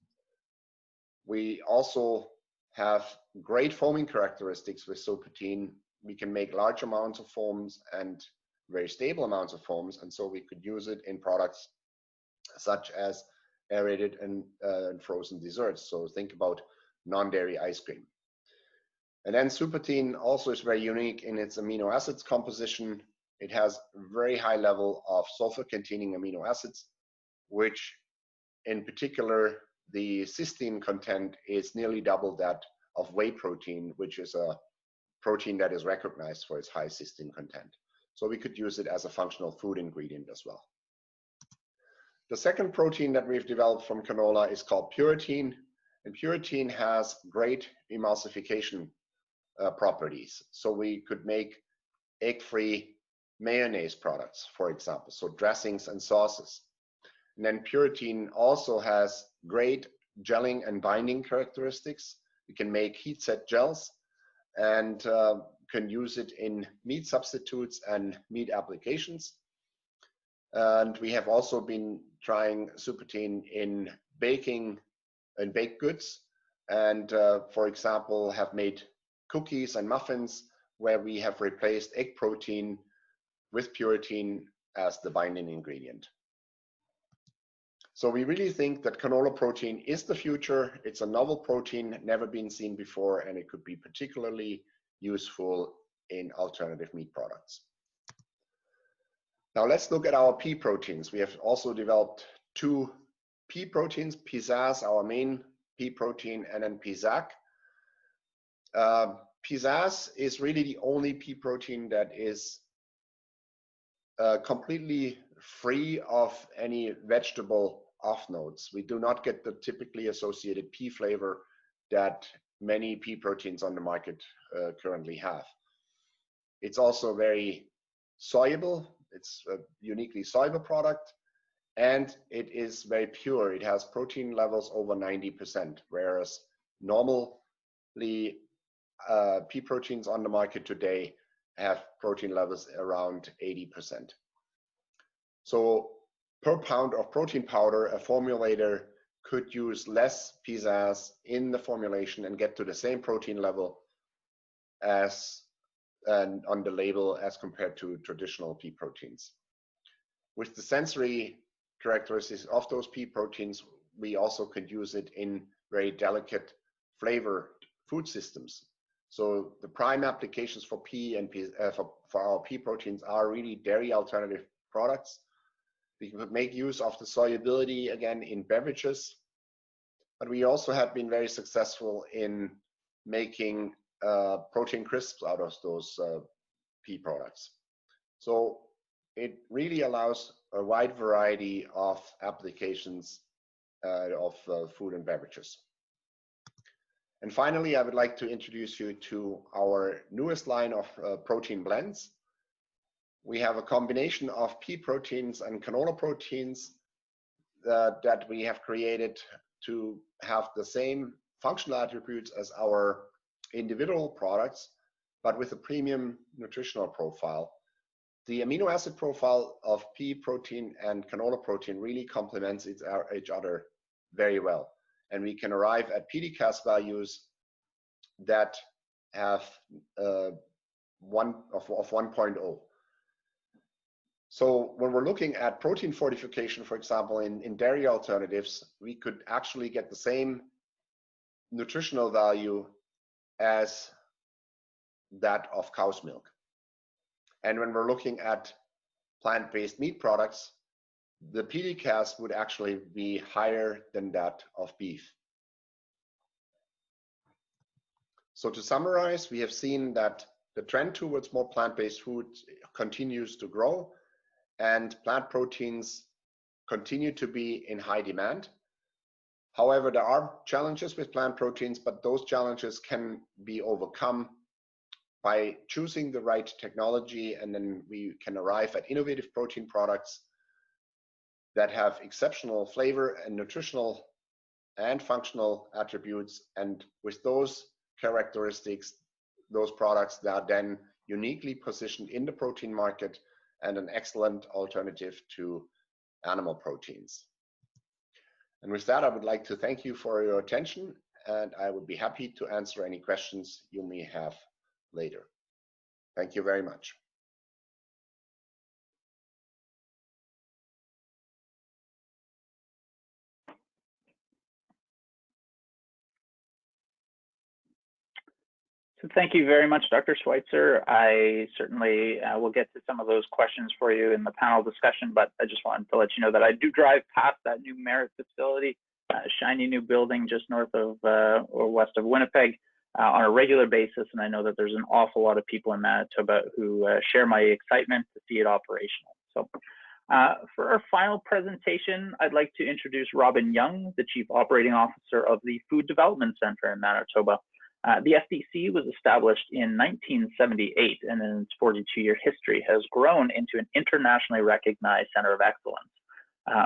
We also have great foaming characteristics with Supertene. We can make large amounts of foams and very stable amounts of foams, and so we could use it in products such as aerated and frozen desserts. So think about non-dairy ice cream. And then Supertene also is very unique in its amino acids composition. It has a very high level of sulfur-containing amino acids, which in particular, the cysteine content is nearly double that of whey protein, which is a protein that is recognized for its high cysteine content. So we could use it as a functional food ingredient as well. The second protein that we've developed from canola is called Puretine, and Puretine has great emulsification properties. So we could make egg-free mayonnaise products, for example, so dressings and sauces. And then Puretine also has great gelling and binding characteristics. We can make heat set gels and can use it in meat substitutes and meat applications. And we have also been trying Supertene in baking and baked goods, and for example, have made cookies and muffins where we have replaced egg protein with Puretine as the binding ingredient. So we really think that canola protein is the future. It's a novel protein, never been seen before, and it could be particularly useful in alternative meat products. Now let's look at our pea proteins. We have also developed two pea proteins, Pisaz, our main pea protein, and then Pisac. Pisaz is really the only pea protein that is completely free of any vegetable off notes. We do not get the typically associated pea flavor that many pea proteins on the market currently have. It's also very soluble. It's a uniquely soluble product, and it is very pure. It has protein levels over 90%, whereas normally pea proteins on the market today have protein levels around 80%. So per pound of protein powder, a formulator could use less Pisaz in the formulation and get to the same protein level as on the label as compared to traditional pea proteins. With the sensory characteristics of those pea proteins, we also could use it in very delicate flavored food systems. So the prime applications for pea and for our pea proteins are really dairy alternative products. We could make use of the solubility again in beverages, but we also have been very successful in making protein crisps out of those pea products. So it really allows a wide variety of applications of food and beverages. And finally, I would like to introduce you to our newest line of protein blends. we have a combination of pea proteins and canola proteins that we have created to have the same functional attributes as our individual products, but with a premium nutritional profile. The amino acid profile of pea protein and canola protein really complements each other very well. And we can arrive at PDCAS values that have 1.0. So when we're looking at protein fortification, for example, in dairy alternatives, we could actually get the same nutritional value as that of cow's milk. And when we're looking at plant-based meat products, the PDCAS would actually be higher than that of beef. So to summarize, we have seen that the trend towards more plant-based foods continues to grow, and plant proteins continue to be in high demand. However, there are challenges with plant proteins, but those challenges can be overcome by choosing the right technology, and then we can arrive at innovative protein products that have exceptional flavor and nutritional and functional attributes. And with those characteristics, those products that are then uniquely positioned in the protein market and an excellent alternative to animal proteins. And with that, I would like to thank you for your attention, and I would be happy to answer any questions you may have later. Thank you very much. So thank you very much, Dr. Schweitzer. I certainly will get to some of those questions for you in the panel discussion, but I just wanted to let you know that I do drive past that new Merit facility, a shiny new building just north of or west of Winnipeg on a regular basis. And I know that there's an awful lot of people in Manitoba who share my excitement to see it operational. So for our final presentation, I'd like to introduce Robin Young, the Chief Operating Officer of the Food Development Center in Manitoba. The FDC was established in 1978, and in its 42-year history has grown into an internationally recognized center of excellence.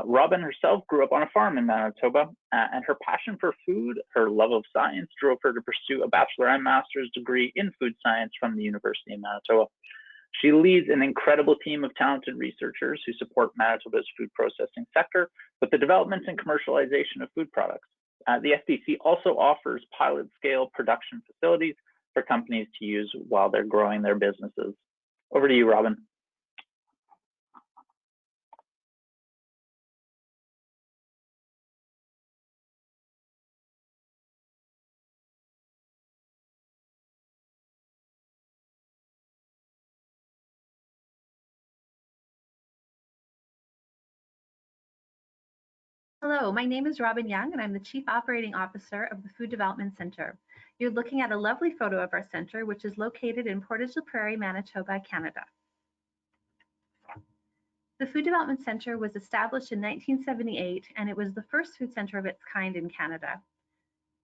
Robin herself grew up on a farm in Manitoba, and her passion for food, her love of science, drove her to pursue a bachelor and master's degree in food science from the University of Manitoba. She leads an incredible team of talented researchers who support Manitoba's food processing sector with the development and commercialization of food products. The FDC also offers pilot-scale production facilities for companies to use while they're growing their businesses. Over to you, Robin. Hello, my name is Robin Young, and I'm the Chief Operating Officer of the Food Development Center. You're looking at a lovely photo of our center, which is located in Portage-la-Prairie, Manitoba, Canada. The Food Development Center was established in 1978, and it was the first food center of its kind in Canada.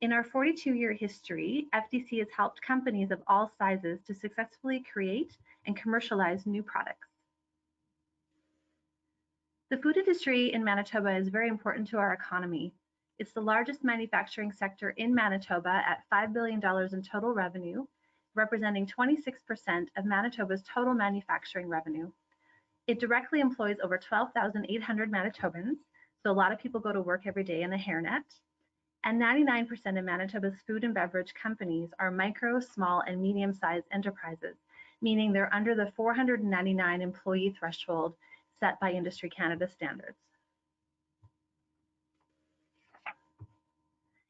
In our 42-year history, FDC has helped companies of all sizes to successfully create and commercialize new products. The food industry in Manitoba is very important to our economy. It's the largest manufacturing sector in Manitoba at $5 billion in total revenue, representing 26% of Manitoba's total manufacturing revenue. It directly employs over 12,800 Manitobans, so a lot of people go to work every day in a hairnet. And 99% of Manitoba's food and beverage companies are micro, small, and medium-sized enterprises, meaning they're under the 499 employee threshold set by Industry Canada standards.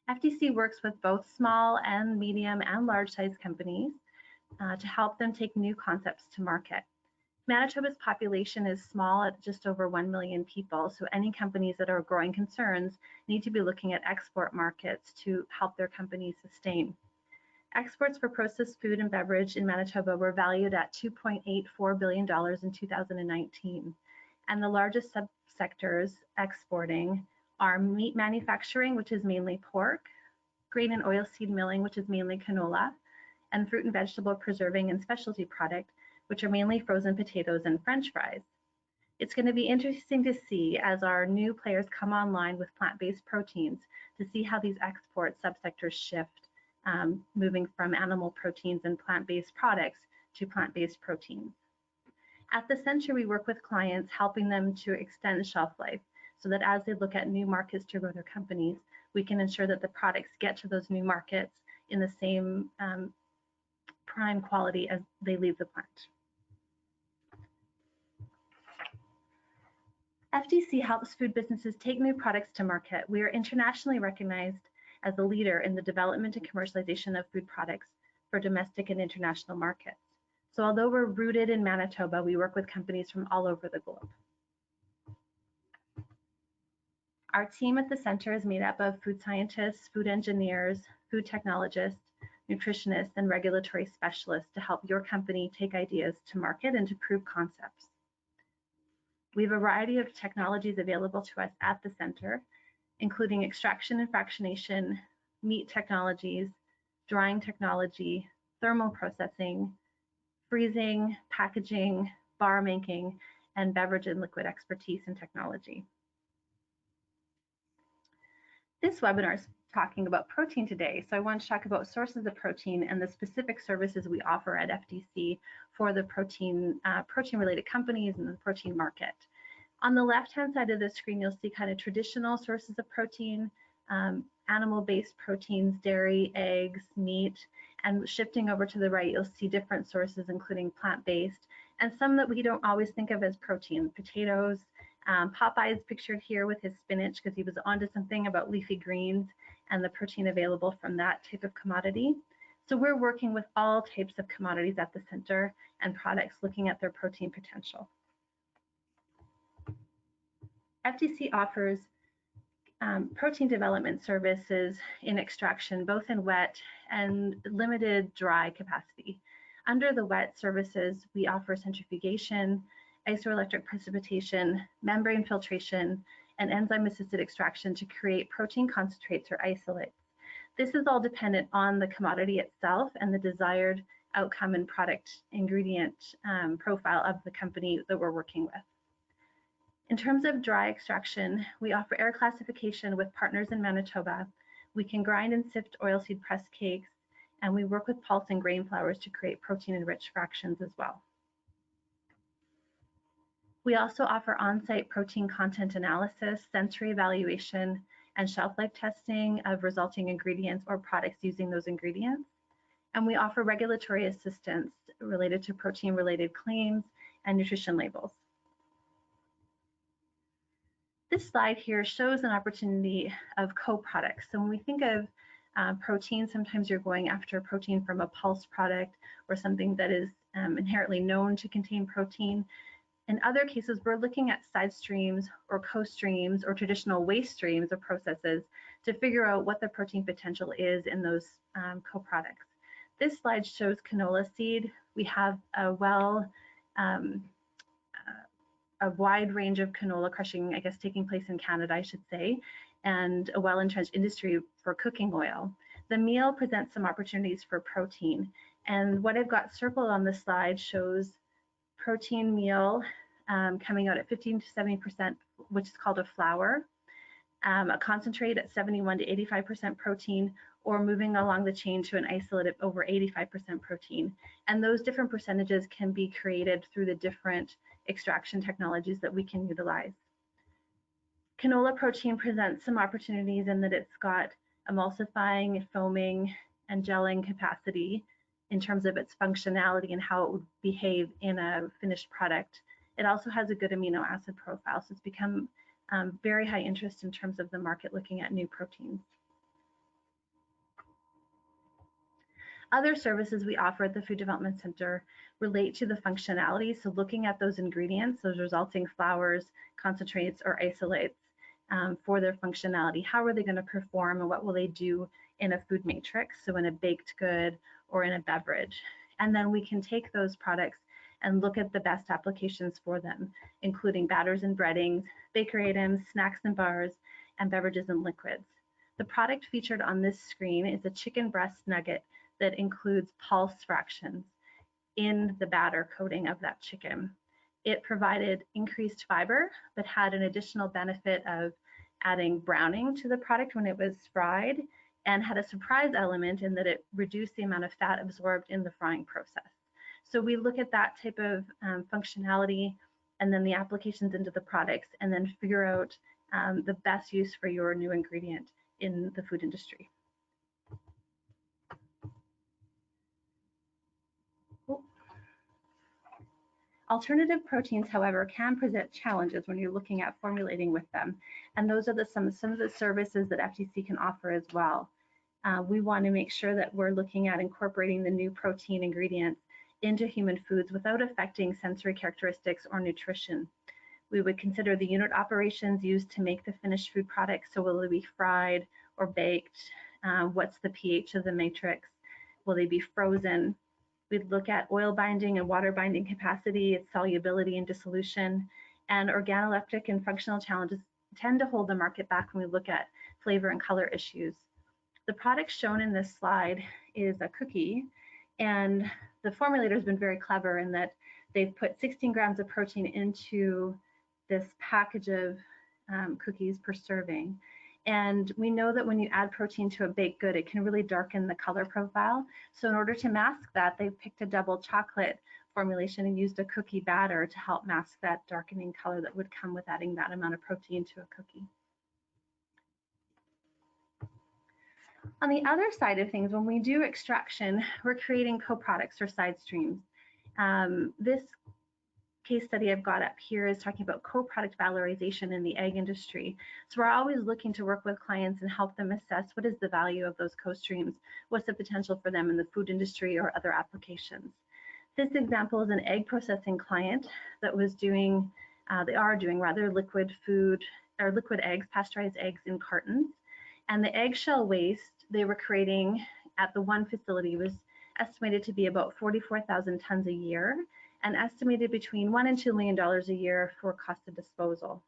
FDC works with both small and medium and large-sized companies to help them take new concepts to market. Manitoba's population is small at just over 1 million people, so any companies that are growing concerns need to be looking at export markets to help their companies sustain. Exports for processed food and beverage in Manitoba were valued at $2.84 billion in 2019. And the largest subsectors exporting are meat manufacturing, which is mainly pork, grain and oilseed milling, which is mainly canola, and fruit and vegetable preserving and specialty product, which are mainly frozen potatoes and French fries. It's going to be interesting to see as our new players come online with plant-based proteins to see how these export subsectors shift, moving from animal proteins and plant-based products to plant-based proteins. At the center, we work with clients, helping them to extend shelf life so that as they look at new markets to grow their companies, we can ensure that the products get to those new markets in the same prime quality as they leave the plant. FDC helps food businesses take new products to market. We are internationally recognized as a leader in the development and commercialization of food products for domestic and international markets. So although we're rooted in Manitoba, we work with companies from all over the globe. Our team at the center is made up of food scientists, food engineers, food technologists, nutritionists, and regulatory specialists to help your company take ideas to market and to prove concepts. We have a variety of technologies available to us at the center, including extraction and fractionation, meat technologies, drying technology, thermal processing, freezing, packaging, bar making, and beverage and liquid expertise and technology. This webinar is talking about protein today, so I want to talk about sources of protein and the specific services we offer at FDC for the protein-related companies and the protein market. On the left-hand side of the screen, you'll see kind of traditional sources of protein, animal-based proteins, dairy, eggs, meat, and shifting over to the right, you'll see different sources, including plant-based, and some that we don't always think of as protein, potatoes. Popeye is pictured here with his spinach because he was onto something about leafy greens and the protein available from that type of commodity. So we're working with all types of commodities at the center and products looking at their protein potential. FDC offers protein development services in extraction, both in wet and limited dry capacity. Under the wet services, we offer centrifugation, isoelectric precipitation, membrane filtration, and enzyme-assisted extraction to create protein concentrates or isolates. This is all dependent on the commodity itself and the desired outcome and product ingredient profile of the company that we're working with. In terms of dry extraction, we offer air classification with partners in Manitoba. We can grind and sift oilseed press cakes, and we work with pulse and grain flours to create protein-enriched fractions as well. We also offer on-site protein content analysis, sensory evaluation, and shelf life testing of resulting ingredients or products using those ingredients. And we offer regulatory assistance related to protein-related claims and nutrition labels. This slide here shows an opportunity of co-products. So when we think of protein, sometimes you're going after protein from a pulse product or something that is inherently known to contain protein. In other cases, we're looking at side streams or co-streams or traditional waste streams or processes to figure out what the protein potential is in those co-products. This slide shows canola seed. We have a wide range of canola crushing, I guess, taking place in Canada, I should say, and a well-entrenched industry for cooking oil. The meal presents some opportunities for protein, and what I've got circled on this slide shows protein meal coming out at 15 to 70%, which is called a flour, a concentrate at 71 to 85% protein, or moving along the chain to an isolate of over 85% protein. And those different percentages can be created through the different extraction technologies that we can utilize. Canola protein presents some opportunities in that it's got emulsifying, foaming, and gelling capacity in terms of its functionality and how it would behave in a finished product. It also has a good amino acid profile, so it's become very high interest in terms of the market looking at new proteins. Other services we offer at the Food Development Center relate to the functionality, so looking at those ingredients, those resulting flours, concentrates, or isolates for their functionality. How are they going to perform and what will they do in a food matrix, so in a baked good or in a beverage. And then we can take those products and look at the best applications for them, including batters and breadings, bakery items, snacks and bars, and beverages and liquids. The product featured on this screen is a chicken breast nugget that includes pulse fractions. in the batter coating of that chicken. It provided increased fiber, but had an additional benefit of adding browning to the product when it was fried, and had a surprise element in that it reduced the amount of fat absorbed in the frying process. So we look at that type of functionality and then the applications into the products, and then figure out the best use for your new ingredient in the food industry. Alternative proteins, however, can present challenges when you're looking at formulating with them, and those are some of the services that FTC can offer as well. We want to make sure that we're looking at incorporating the new protein ingredients into human foods without affecting sensory characteristics or nutrition. We would consider the unit operations used to make the finished food products. So will they be fried or baked? What's the pH of the matrix? Will they be frozen? We'd look at oil binding and water binding capacity, its solubility and dissolution, and organoleptic and functional challenges tend to hold the market back when we look at flavor and color issues. The product shown in this slide is a cookie, and the formulator has been very clever in that they've put 16 grams of protein into this package of cookies per serving. And we know that when you add protein to a baked good, it can really darken the color profile. So in order to mask that, they've picked a double chocolate formulation and used a cookie batter to help mask that darkening color that would come with adding that amount of protein to a cookie. On the other side of things, when we do extraction, we're creating co-products or side streams. This case study I've got up here is talking about co-product valorization in the egg industry. So we're always looking to work with clients and help them assess what is the value of those co-streams, what's the potential for them in the food industry or other applications. This example is an egg processing client that was doing, liquid food or liquid eggs, pasteurized eggs in cartons. And the eggshell waste they were creating at the one facility was estimated to be about 44,000 tons a year, and estimated between $1 and $2 million a year for cost of disposal.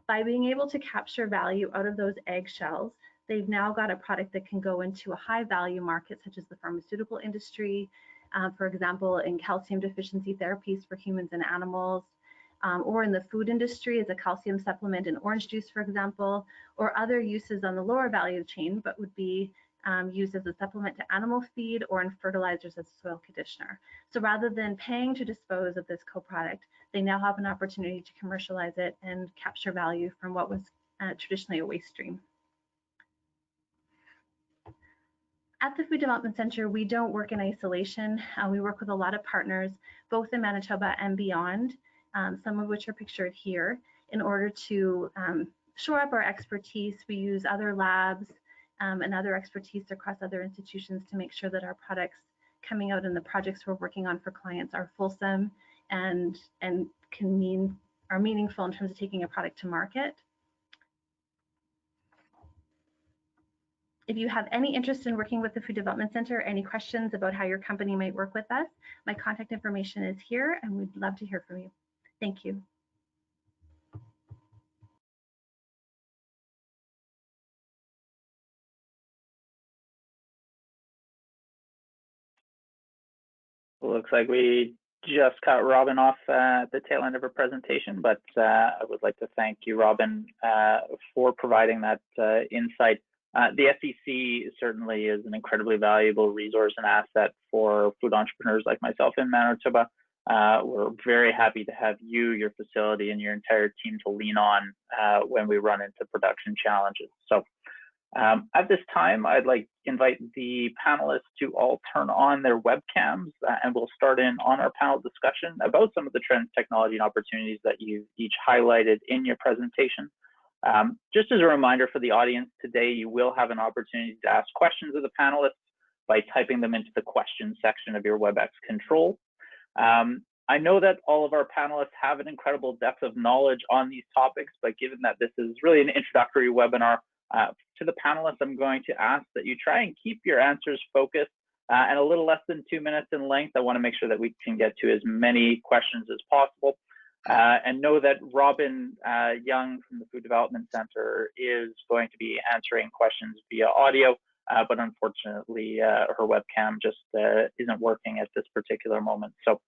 By being able to capture value out of those eggshells, they've now got a product that can go into a high value market such as the pharmaceutical industry, for example, in calcium deficiency therapies for humans and animals, or in the food industry as a calcium supplement in orange juice, for example, or other uses on the lower value chain, but would be used as a supplement to animal feed or in fertilizers as a soil conditioner. So rather than paying to dispose of this co-product, they now have an opportunity to commercialize it and capture value from what was traditionally a waste stream. At the Food Development Center, we don't work in isolation. We work with a lot of partners, both in Manitoba and beyond, some of which are pictured here. In order to shore up our expertise, we use other labs and other expertise across other institutions to make sure that our products coming out in the projects we're working on for clients are fulsome and are meaningful in terms of taking a product to market. If you have any interest in working with the Food Development Center, any questions about how your company might work with us, my contact information is here and we'd love to hear from you. Thank you. Looks like we just cut Robin off at the tail end of her presentation, but I would like to thank you, Robin, for providing that insight. The FEC certainly is an incredibly valuable resource and asset for food entrepreneurs like myself in Manitoba. We're very happy to have you, your facility, and your entire team to lean on when we run into production challenges. So at this time, I'd like to invite the panelists to all turn on their webcams, and we'll start in on our panel discussion about some of the trends, technology, and opportunities that you've each highlighted in your presentation. Just as a reminder for the audience today, you will have an opportunity to ask questions of the panelists by typing them into the questions section of your WebEx control. I know that all of our panelists have an incredible depth of knowledge on these topics, but given that this is really an introductory webinar, to the panelists, I'm going to ask that you try and keep your answers focused and a little less than 2 minutes in length. I want to make sure that we can get to as many questions as possible. And know that Robin Young from the Food Development Center is going to be answering questions via audio. but unfortunately her webcam just isn't working at this particular moment. So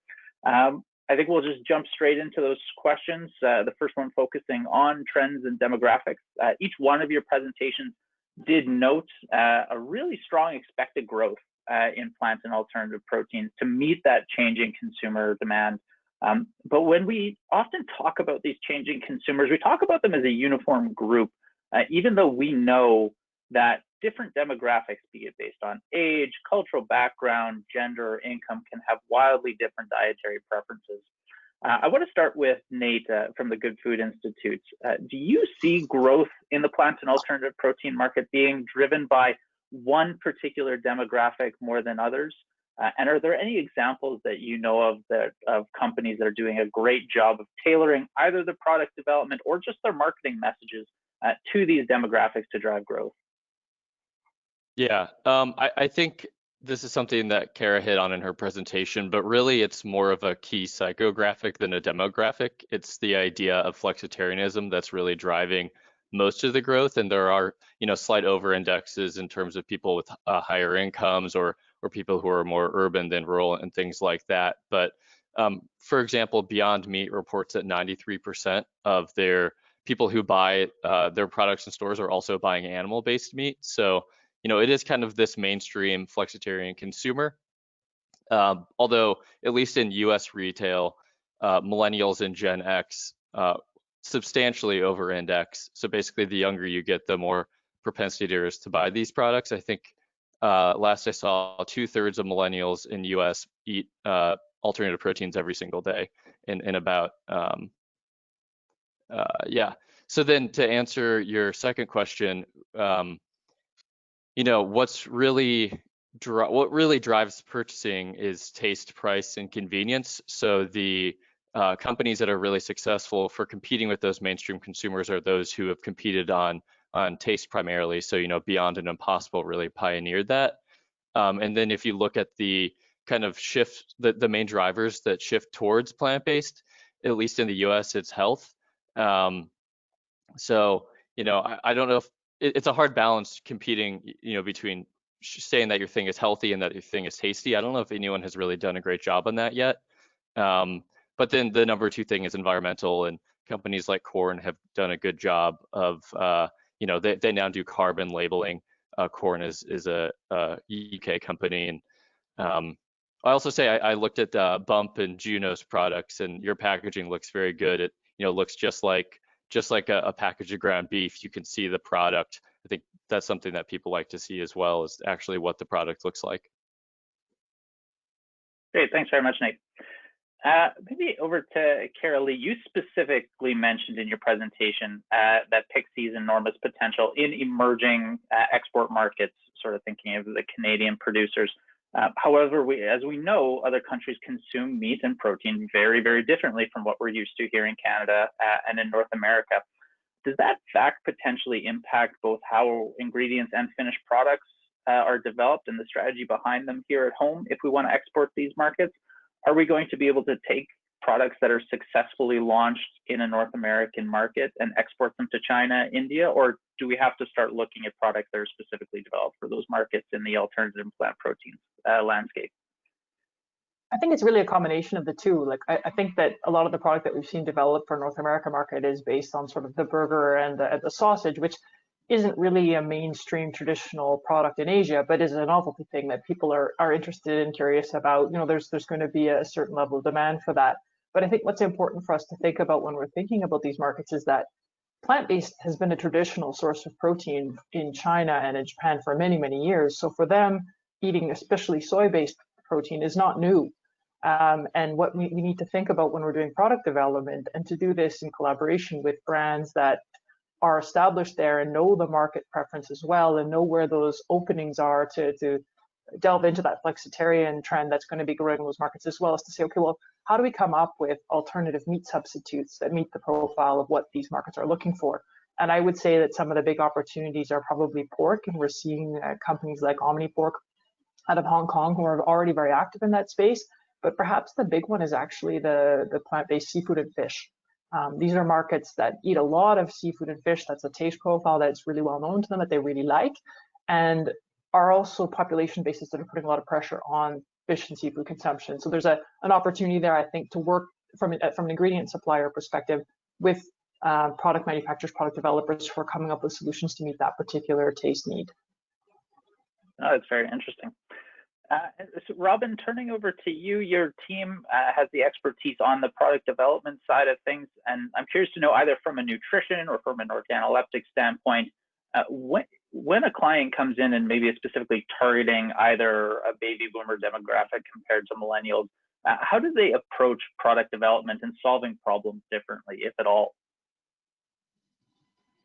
I think we'll just jump straight into those questions. The first one focusing on trends and demographics. Each one of your presentations did note a really strong expected growth in plant and alternative proteins to meet that changing consumer demand. But when we often talk about these changing consumers, we talk about them as a uniform group, even though we know that different demographics, be it based on age, cultural background, gender, or income, can have wildly different dietary preferences. I want to start with Nate from the Good Food Institute. Do you see growth in the plant and alternative protein market being driven by one particular demographic more than others? And are there any examples that you know of companies that are doing a great job of tailoring either the product development or just their marketing messages to these demographics to drive growth? Yeah, I think this is something that Kara hit on in her presentation, but really it's more of a key psychographic than a demographic. It's the idea of flexitarianism that's really driving most of the growth, and there are, slight over indexes in terms of people with higher incomes or people who are more urban than rural and things like that. But for example, Beyond Meat reports that 93% of their people who buy their products in stores are also buying animal-based meat. So it is kind of this mainstream flexitarian consumer. Although, at least in US retail, millennials and Gen X substantially over-index. So basically, the younger you get, the more propensity there is to buy these products. I think last I saw, 2/3 of millennials in US eat alternative proteins every single day in about, yeah. So then to answer your second question, what really drives purchasing is taste, price, and convenience. So the companies that are really successful for competing with those mainstream consumers are those who have competed on taste primarily. So Beyond and Impossible really pioneered that. And then if you look at the kind of shift, the main drivers that shift towards plant-based, at least in the US, it's health. So I don't know if it's a hard balance competing, between saying that your thing is healthy and that your thing is tasty. I don't know if anyone has really done a great job on that yet. But then the number two thing is environmental, and companies like Corn have done a good job of, they now do carbon labeling. Corn is a UK company, and I also say I looked at Bump and Juno's products, and your packaging looks very good. It looks just like a package of ground beef. You can see the product. I think that's something that people like to see as well, is actually what the product looks like. Great, thanks very much, Nate. Maybe over to Kara Lee. You specifically mentioned in your presentation that PIC sees enormous potential in emerging export markets, sort of thinking of the Canadian producers. However, as we know, other countries consume meat and protein very, very differently from what we're used to here in Canada and in North America. Does that fact potentially impact both how ingredients and finished products are developed and the strategy behind them here at home if we want to export these markets? Are we going to be able to take products that are successfully launched in a North American market and export them to China, India, or do we have to start looking at products that are specifically developed for those markets in the alternative plant proteins landscape? I think it's really a combination of the two. Like I think that a lot of the product that we've seen developed for North America market is based on sort of the burger and the sausage, which isn't really a mainstream traditional product in Asia, but is a novelty thing that people are interested and curious about. There's going to be a certain level of demand for that. But I think what's important for us to think about when we're thinking about these markets is that plant-based has been a traditional source of protein in China and in Japan for many, many years. So for them, eating especially soy-based protein is not new. And what we need to think about when we're doing product development, and to do this in collaboration with brands that are established there and know the market preference as well, and know where those openings are to delve into that flexitarian trend that's going to be growing in those markets, as well as to say, okay, well, how do we come up with alternative meat substitutes that meet the profile of what these markets are looking for? And I would say that some of the big opportunities are probably pork, and we're seeing companies like OmniPork out of Hong Kong who are already very active in that space. But perhaps the big one is actually the plant-based seafood and fish. These are markets that eat a lot of seafood and fish. That's a taste profile that's really well known to them, that they really like. And are also population bases that are putting a lot of pressure on fish and seafood consumption. So there's an opportunity there, I think, to work from an ingredient supplier perspective with product manufacturers, product developers who are coming up with solutions to meet that particular taste need. Oh, that's very interesting. So Robin, turning over to you, your team has the expertise on the product development side of things, and I'm curious to know, either from a nutrition or from an organoleptic standpoint, when a client comes in and maybe is specifically targeting either a baby boomer demographic compared to millennials, how do they approach product development and solving problems differently, if at all?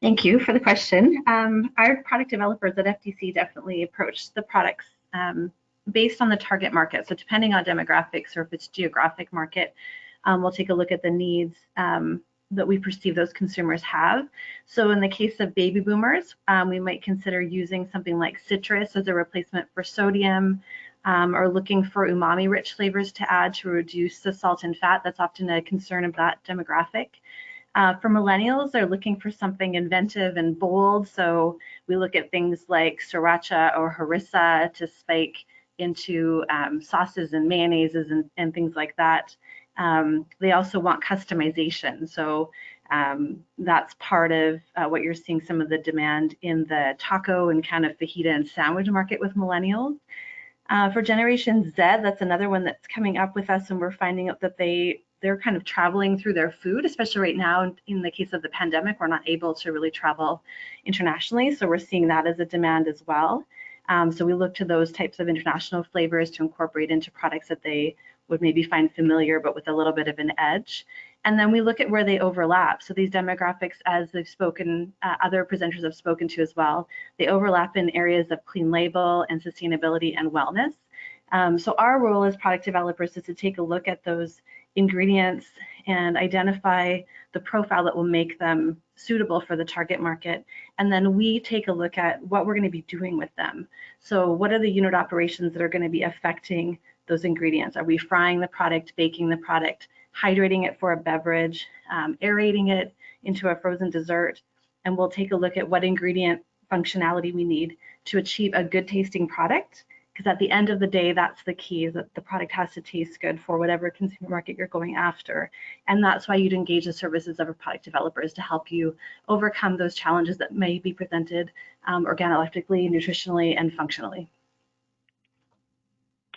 Thank you for the question. Our product developers at FDC definitely approach the products based on the target market. So depending on demographics, or if it's geographic market, we'll take a look at the needs that we perceive those consumers have. So in the case of baby boomers, we might consider using something like citrus as a replacement for sodium, or looking for umami-rich flavors to add to reduce the salt and fat. That's often a concern of that demographic. For millennials, they're looking for something inventive and bold. So we look at things like sriracha or harissa to spike into sauces and mayonnaises and things like that. They also want customization. So that's part of what you're seeing some of the demand in the taco and kind of fajita and sandwich market with millennials. For Generation Z, that's another one that's coming up with us, and we're finding out that they're kind of traveling through their food, especially right now in the case of the pandemic. We're not able to really travel internationally, so we're seeing that as a demand as well. So we look to those types of international flavors to incorporate into products that they would maybe find familiar, but with a little bit of an edge. And then we look at where they overlap. So these demographics, as they've spoken, other presenters have spoken to as well, they overlap in areas of clean label and sustainability and wellness. So our role as product developers is to take a look at those ingredients and identify the profile that will make them suitable for the target market. And then we take a look at what we're going to be doing with them. So what are the unit operations that are going to be affecting those ingredients? Are we frying the product, baking the product, hydrating it for a beverage, aerating it into a frozen dessert? And we'll take a look at what ingredient functionality we need to achieve a good tasting product. Because at the end of the day, that's the key, is that the product has to taste good for whatever consumer market you're going after. And that's why you'd engage the services of our product developers to help you overcome those challenges that may be presented organoleptically, nutritionally, and functionally.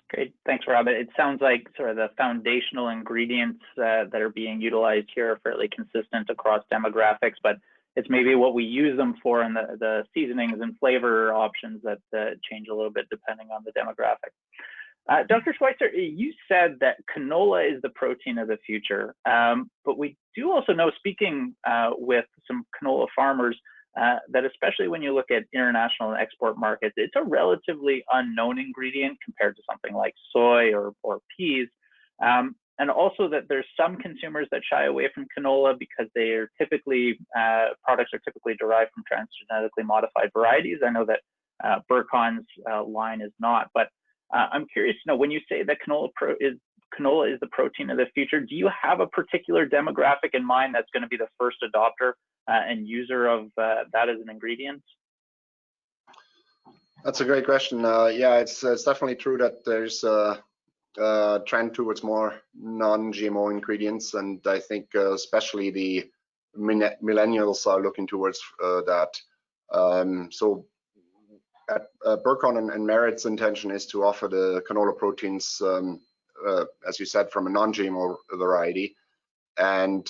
Great, thanks, Robin. It sounds like sort of the foundational ingredients that are being utilized here are fairly consistent across demographics, but it's maybe what we use them for and the seasonings and flavor options that change a little bit depending on the demographic. Dr. Schweitzer, you said that canola is the protein of the future, but we do also know, speaking with some canola farmers, that especially when you look at international and export markets, it's a relatively unknown ingredient compared to something like soy or peas. And also that there's some consumers that shy away from canola because they are typically, products are typically derived from transgenetically modified varieties. I know that Burcon's line is not, but I'm curious to know, when you say that canola is the protein of the future, do you have a particular demographic in mind that's going to be the first adopter and user of that as an ingredient? That's a great question. Yeah, it's definitely true that there's trend towards more non-GMO ingredients, and I think especially the millennials are looking towards that. So at Burcon and Merit's intention is to offer the canola proteins, as you said, from a non-GMO variety, and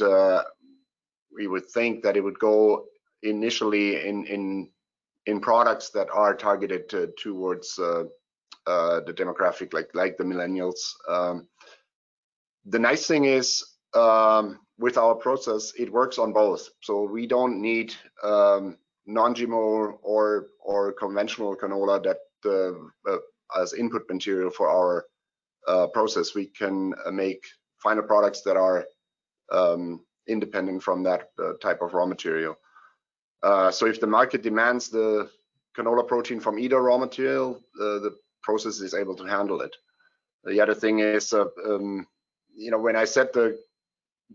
we would think that it would go initially in products that are targeted towards the demographic like the millennials. The nice thing is, with our process, it works on both. So we don't need non-GMO or conventional canola that as input material for our process. We can make final products that are independent from that type of raw material. So if the market demands the canola protein from either raw material, the process is able to handle it. The other thing is, you know, when I said the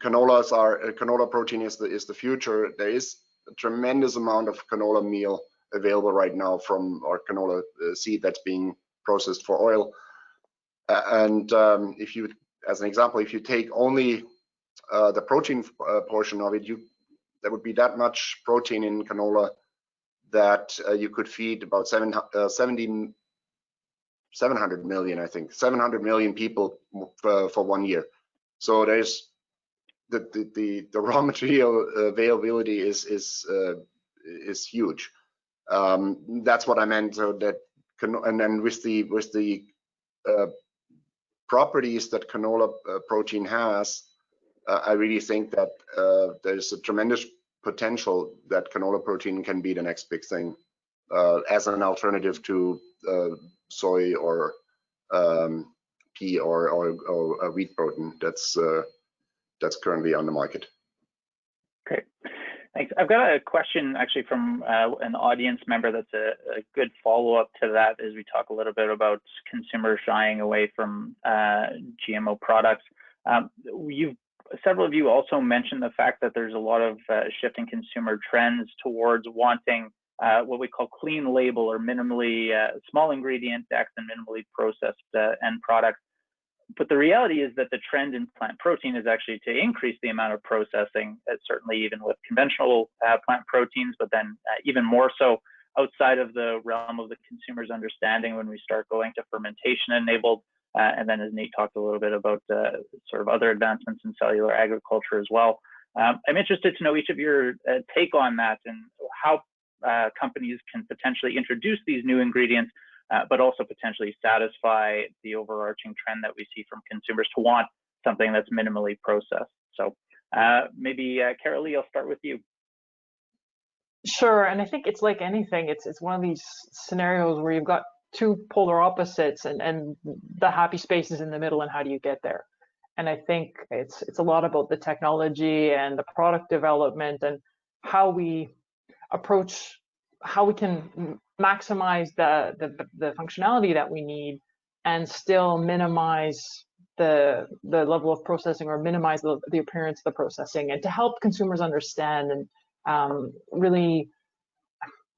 canola protein is the future, there is a tremendous amount of canola meal available right now from our canola seed that's being processed for oil. If you, as an example, if you take only the protein portion of it, there would be that much protein in canola that you could feed about 700 million, I think, 700 million people for 1 year. So there's the raw material availability is huge. That's what I meant. So that and then with the properties that canola protein has, I really think that there's a tremendous potential that canola protein can be the next big thing as an alternative to soy or pea or wheat protein that's currently on the market. Great, thanks. I've got a question actually from an audience member that's a good follow-up to that as we talk a little bit about consumers shying away from GMO products. Several of you also mentioned the fact that there's a lot of shifting consumer trends towards wanting what we call clean label or minimally small ingredient decks and minimally processed end products. But the reality is that the trend in plant protein is actually to increase the amount of processing, certainly even with conventional plant proteins, but then even more so outside of the realm of the consumer's understanding when we start going to fermentation enabled. And then as Nate talked a little bit about sort of other advancements in cellular agriculture as well. I'm interested to know each of your take on that and how companies can potentially introduce these new ingredients, but also potentially satisfy the overarching trend that we see from consumers to want something that's minimally processed. So maybe Carolee, I'll start with you. Sure, and I think it's like anything. It's one of these scenarios where you've got two polar opposites, and the happy space is in the middle, and how do you get there? And I think it's a lot about the technology and the product development and how we approach, how we can maximize the functionality that we need and still minimize the level of processing or minimize the appearance of the processing, and to help consumers understand and really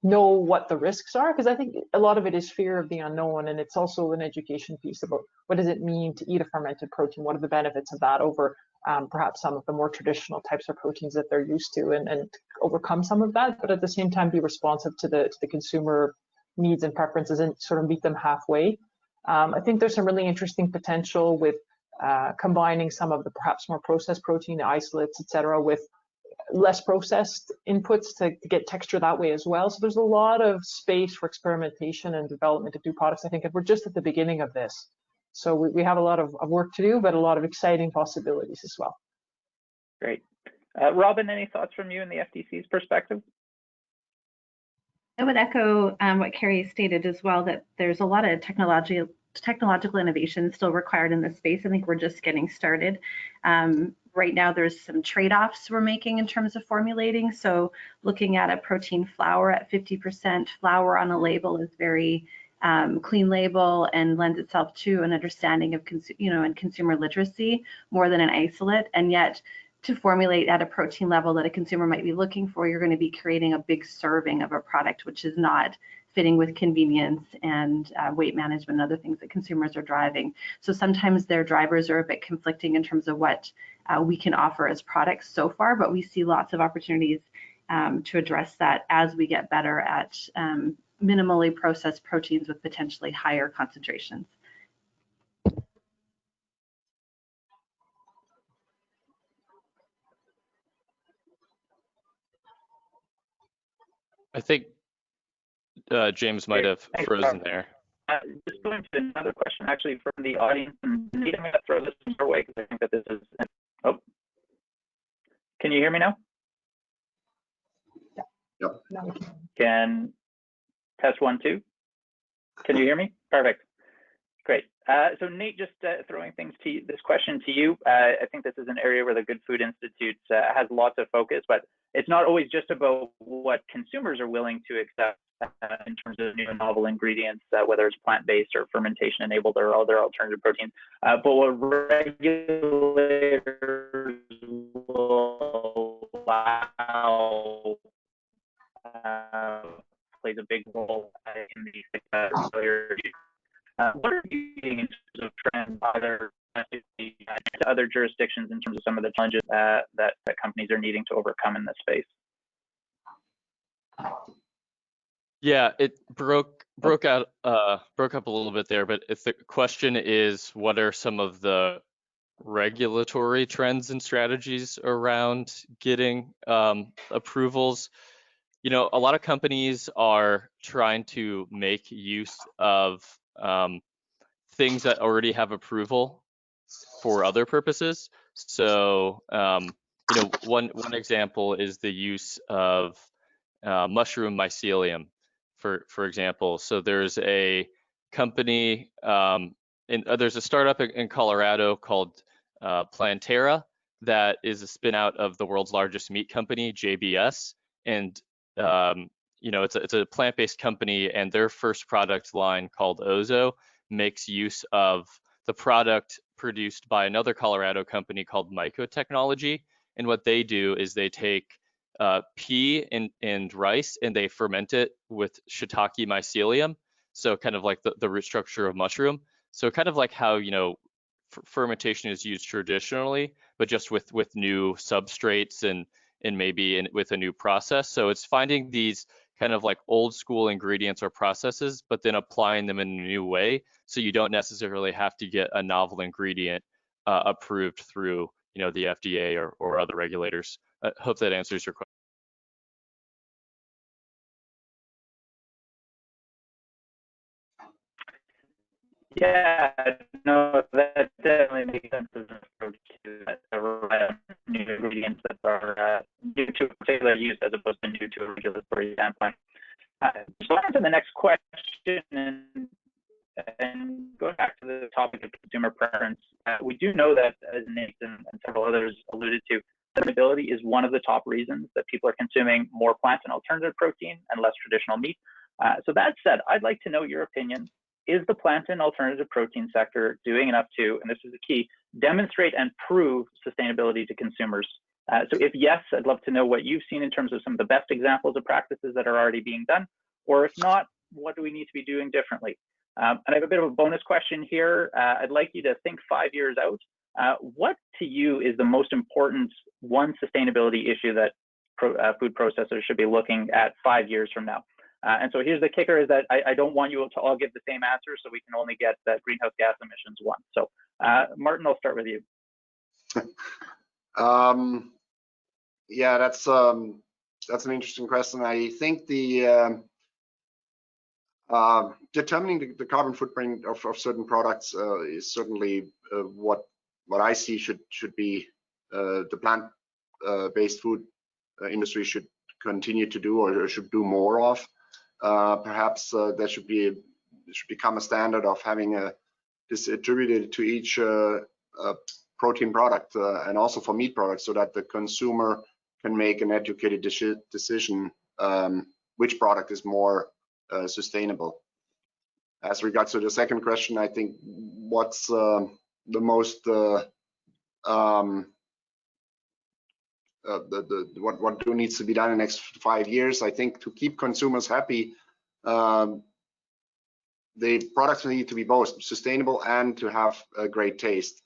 know what the risks are, because I think a lot of it is fear of the unknown, and it's also an education piece about what does it mean to eat a fermented protein, what are the benefits of that over perhaps some of the more traditional types of proteins that they're used to, and overcome some of that, but at the same time be responsive to the consumer needs and preferences and sort of meet them halfway. I think there's some really interesting potential with combining some of the perhaps more processed protein isolates, etc., with less processed inputs to get texture that way as well. So there's a lot of space for experimentation and development of new products, I think, and we're just at the beginning of this. So we have a lot of work to do, but a lot of exciting possibilities as well. Great. Robin, any thoughts from you in the FTC's perspective? I would echo what Carrie stated as well, that there's a lot of technological innovation still required in this space. I think we're just getting started. Right now, there's some trade-offs we're making in terms of formulating. So looking at a protein flour at 50% flour on a label is very clean label and lends itself to an understanding of and consumer literacy more than an isolate. And yet, to formulate at a protein level that a consumer might be looking for, you're going to be creating a big serving of a product, which is not fitting with convenience and weight management and other things that consumers are driving. So sometimes their drivers are a bit conflicting in terms of what we can offer as products so far, but we see lots of opportunities to address that as we get better at minimally processed proteins with potentially higher concentrations. I think James might have frozen there. Just going to another question actually from the audience, and Nate, I'm going to throw this your way because I think that this is, oh, can you hear me now? Yep. Can test 1, 2? Can you hear me? Perfect. Great. So Nate, just throwing this question to you. I think this is an area where the Good Food Institute has lots of focus, but it's not always just about what consumers are willing to accept in terms of new and novel ingredients, whether it's plant-based or fermentation-enabled or other alternative proteins. But what regulators will allow plays a big role in the earlier. What are you seeing in terms of trends, either to other jurisdictions, in terms of some of the challenges that companies are needing to overcome in this space? Yeah, it broke up a little bit there, but if the question is, what are some of the regulatory trends and strategies around getting approvals? You know, a lot of companies are trying to make use of things that already have approval for other purposes. So, you know, one example is the use of mushroom mycelium, for example. So there's a company, there's a startup in Colorado called Plantera that is a spin out of the world's largest meat company, JBS, and you know, it's a plant-based company, and their first product line called Ozo makes use of the product produced by another Colorado company called Mycotechnology. And what they do is they take pea and rice, and they ferment it with shiitake mycelium. So kind of like the root structure of mushroom. So kind of like how, you know, fermentation is used traditionally, but just with new substrates and maybe with a new process. So it's finding these kind of like old school ingredients or processes, but then applying them in a new way. So you don't necessarily have to get a novel ingredient approved through, you know, the FDA or other regulators. I hope that answers your question. Yeah, no, that definitely makes sense as an approach to rely on new ingredients that are new to particular use as opposed to new to a regulatory standpoint. So on to the next question, and going back to the topic of consumer preference, we do know that, as Nathan and several others alluded to, sustainability is one of the top reasons that people are consuming more plant and alternative protein and less traditional meat. So that said, I'd like to know your opinion. Is the plant and alternative protein sector doing enough to, and this is the key, demonstrate and prove sustainability to consumers? So if yes, I'd love to know what you've seen in terms of some of the best examples of practices that are already being done, or if not, what do we need to be doing differently? And I have a bit of a bonus question here. I'd like you to think 5 years out. What to you is the most important one sustainability issue that food processors should be looking at 5 years from now? And so here's the kicker, is that I don't want you to all give the same answer, so we can only get that greenhouse gas emissions one. So Martin, I'll start with you. Yeah, that's an interesting question. I think the determining the carbon footprint of certain products is certainly what I see should be the plant-based food industry should continue to do, or should do more of. Perhaps that should become a standard of having this attributed to each protein product and also for meat products, so that the consumer can make an educated decision which product is more sustainable. As regards to the second question, I think what's the most what needs to be done in the next 5 years? I think to keep consumers happy, the products need to be both sustainable and to have a great taste.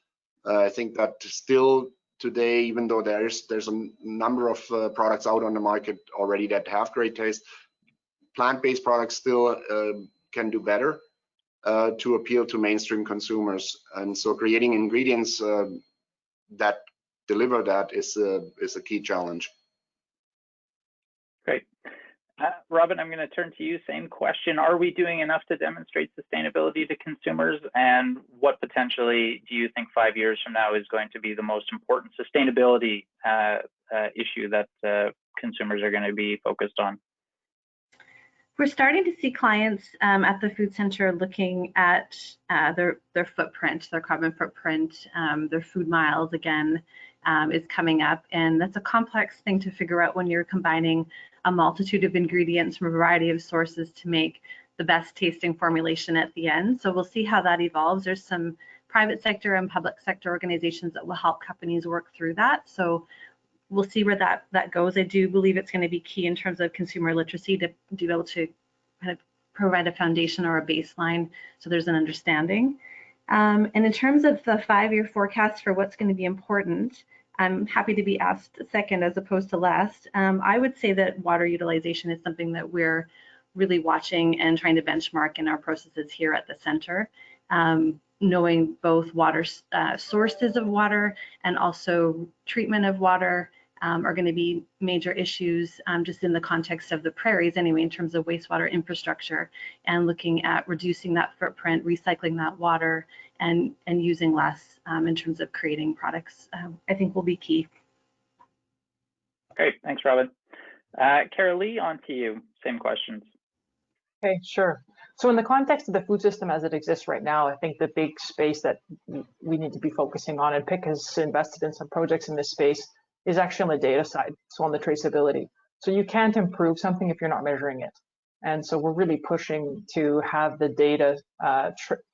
I think that still today, even though there's a number of products out on the market already that have great taste, plant-based products still can do better to appeal to mainstream consumers. And so creating ingredients that deliver that is a key challenge. Great. Robin, I'm going to turn to you. Same question. Are we doing enough to demonstrate sustainability to consumers? And what potentially do you think 5 years from now is going to be the most important sustainability issue that consumers are going to be focused on? We're starting to see clients at the food center looking at their footprint, their carbon footprint, their food miles again is coming up. And that's a complex thing to figure out when you're combining a multitude of ingredients from a variety of sources to make the best tasting formulation at the end. So we'll see how that evolves. There's some private sector and public sector organizations that will help companies work through that. So we'll see where that goes. I do believe it's going to be key in terms of consumer literacy to be able to kind of provide a foundation or a baseline so there's an understanding. And in terms of the 5-year forecast for what's going to be important, I'm happy to be asked second as opposed to last. I would say that water utilization is something that we're really watching and trying to benchmark in our processes here at the center. Knowing both water sources of water and also treatment of water are going to be major issues just in the context of the prairies anyway, in terms of wastewater infrastructure, and looking at reducing that footprint, recycling that water, and using less in terms of creating products, I think will be key. Great, thanks, Robin. Carolee, on to you. Same questions. Okay, sure. So in the context of the food system as it exists right now, I think the big space that we need to be focusing on, and PIC has invested in some projects in this space, is actually on the data side, so on the traceability. So you can't improve something if you're not measuring it. And so we're really pushing to have the data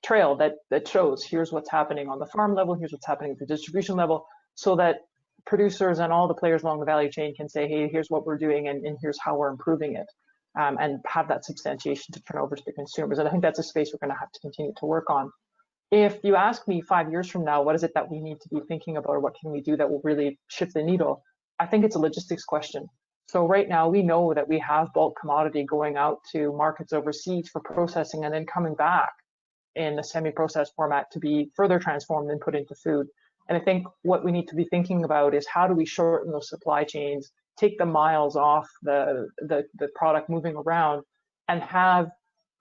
trail that shows here's what's happening on the farm level, here's what's happening at the distribution level, so that producers and all the players along the value chain can say, hey, here's what we're doing and here's how we're improving it. And have that substantiation to turn over to the consumers. And I think that's a space we're going to have to continue to work on. If you ask me 5 years from now, what is it that we need to be thinking about, or what can we do that will really shift the needle? I think it's a logistics question. So right now we know that we have bulk commodity going out to markets overseas for processing and then coming back in a semi-processed format to be further transformed and put into food. And I think what we need to be thinking about is how do we shorten those supply chains, take the miles off the product moving around, and have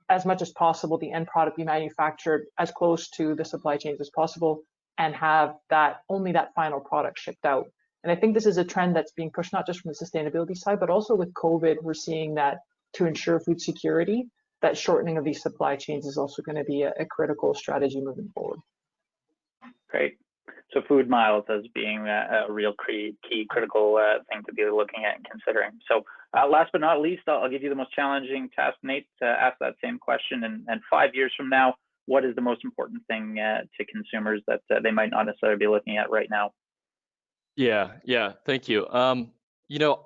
as much as possible the end product be manufactured as close to the supply chains as possible, and have that only that final product shipped out. And I think this is a trend that's being pushed not just from the sustainability side, but also with COVID, we're seeing that to ensure food security, that shortening of these supply chains is also going to be a critical strategy moving forward. Great. So food miles as being a real key critical thing to be looking at and considering. So last but not least, I'll give you the most challenging task, Nate, to ask that same question. And 5 years from now, what is the most important thing to consumers that they might not necessarily be looking at right now? Yeah, thank you. You know,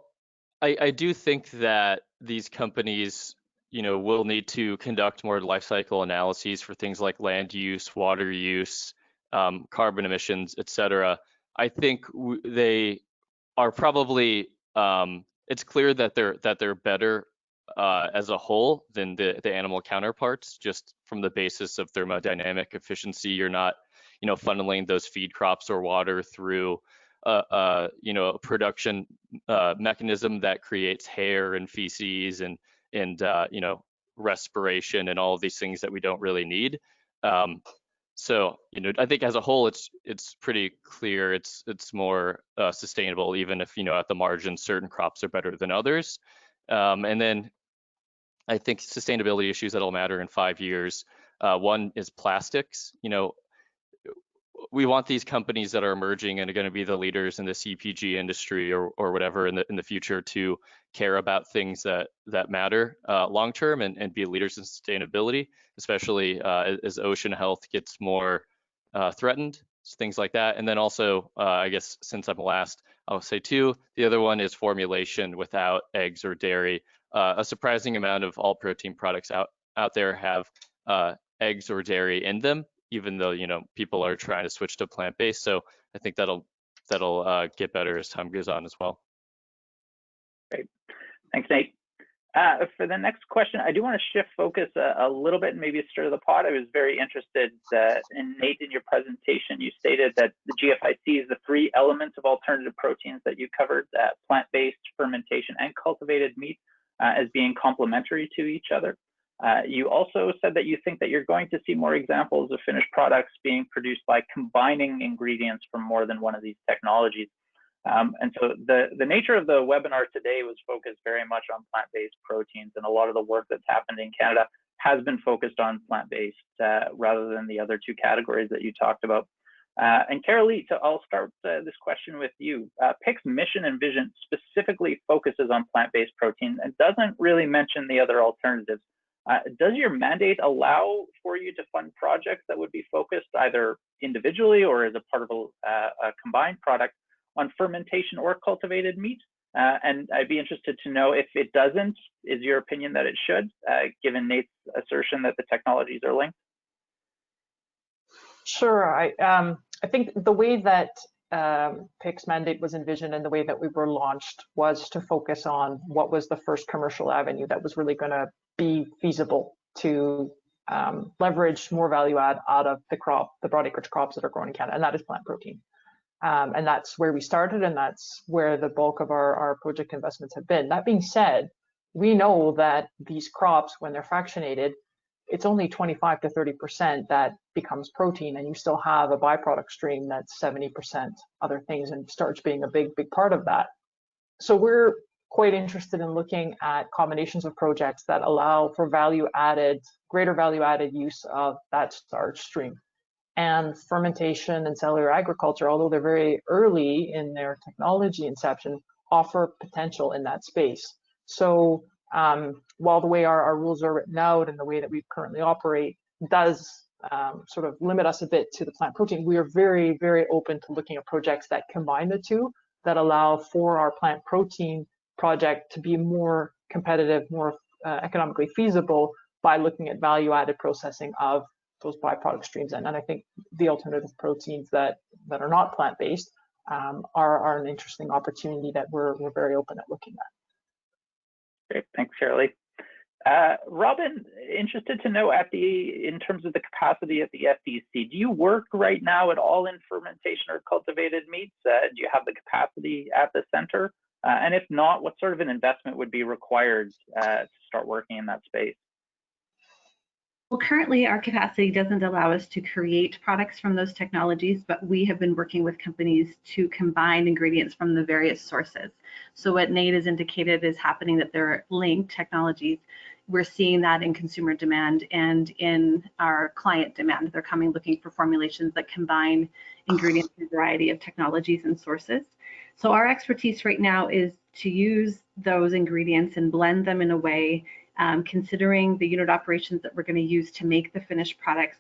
I do think that these companies, you know, will need to conduct more life cycle analyses for things like land use, water use, carbon emissions, et cetera. I think they are probably, it's clear that they're better as a whole than the animal counterparts, just from the basis of thermodynamic efficiency. You're not, you know, funneling those feed crops or water through you know, a production mechanism that creates hair and feces and you know, respiration and all of these things that we don't really need. So, you know, I think as a whole, it's pretty clear it's more sustainable, even if, you know, at the margin, certain crops are better than others. And then I think sustainability issues that'll matter in 5 years. One is plastics. You know, we want these companies that are emerging and are going to be the leaders in the CPG industry or whatever in the future to care about things that matter long term and be leaders in sustainability, especially as ocean health gets more threatened, things like that. And then also, I guess since I'm last, I'll say two. The other one is formulation without eggs or dairy. A surprising amount of all protein products out there have eggs or dairy in them, even though, you know, people are trying to switch to plant-based. So I think that'll get better as time goes on as well. Great, thanks, Nate. For the next question, I do want to shift focus a little bit and maybe stir the pot. I was very interested in, Nate, in your presentation, you stated that the GFIC is the 3 elements of alternative proteins that you covered, plant-based, fermentation, and cultivated meat, as being complementary to each other. You also said that you think that you're going to see more examples of finished products being produced by combining ingredients from more than one of these technologies. And so the nature of the webinar today was focused very much on plant-based proteins, and a lot of the work that's happened in Canada has been focused on plant-based rather than the other 2 categories that you talked about. And Carolee, so I'll start this question with you. PIC's mission and vision specifically focuses on plant-based protein and doesn't really mention the other alternatives. Does your mandate allow for you to fund projects that would be focused either individually or as a part of a combined product on fermentation or cultivated meat? And I'd be interested to know if it doesn't, is your opinion that it should, given Nate's assertion that the technologies are linked? Sure. I think the way that PIC's mandate was envisioned and the way that we were launched was to focus on what was the first commercial avenue that was really going to be feasible to leverage more value add out of the broad acreage crops that are grown in Canada, and that is plant protein. And that's where we started, and that's where the bulk of our project investments have been. That being said, we know that these crops, when they're fractionated, it's only 25 to 30% that becomes protein, and you still have a byproduct stream that's 70% other things, and starch being a big part of that. So we're quite interested in looking at combinations of projects that allow for greater value added use of that starch stream. And fermentation and cellular agriculture, although they're very early in their technology inception, offer potential in that space. So while the way our rules are written out and the way that we currently operate does sort of limit us a bit to the plant protein, we are very, very open to looking at projects that combine the two, that allow for our plant protein project to be more competitive, more economically feasible by looking at value-added processing of those byproduct streams. And I think the alternative proteins that are not plant-based are an interesting opportunity that we're very open at looking at. Great, thanks, Shirley. Robin, interested to know in terms of the capacity at the FDC, do you work right now at all in fermentation or cultivated meats? Do you have the capacity at the center? And if not, what sort of an investment would be required to start working in that space? Well, currently our capacity doesn't allow us to create products from those technologies, but we have been working with companies to combine ingredients from the various sources. So what Nate has indicated is happening, that they're linked technologies. We're seeing that in consumer demand and in our client demand. They're coming looking for formulations that combine ingredients from a variety of technologies and sources. So our expertise right now is to use those ingredients and blend them in a way, considering the unit operations that we're going to use to make the finished products,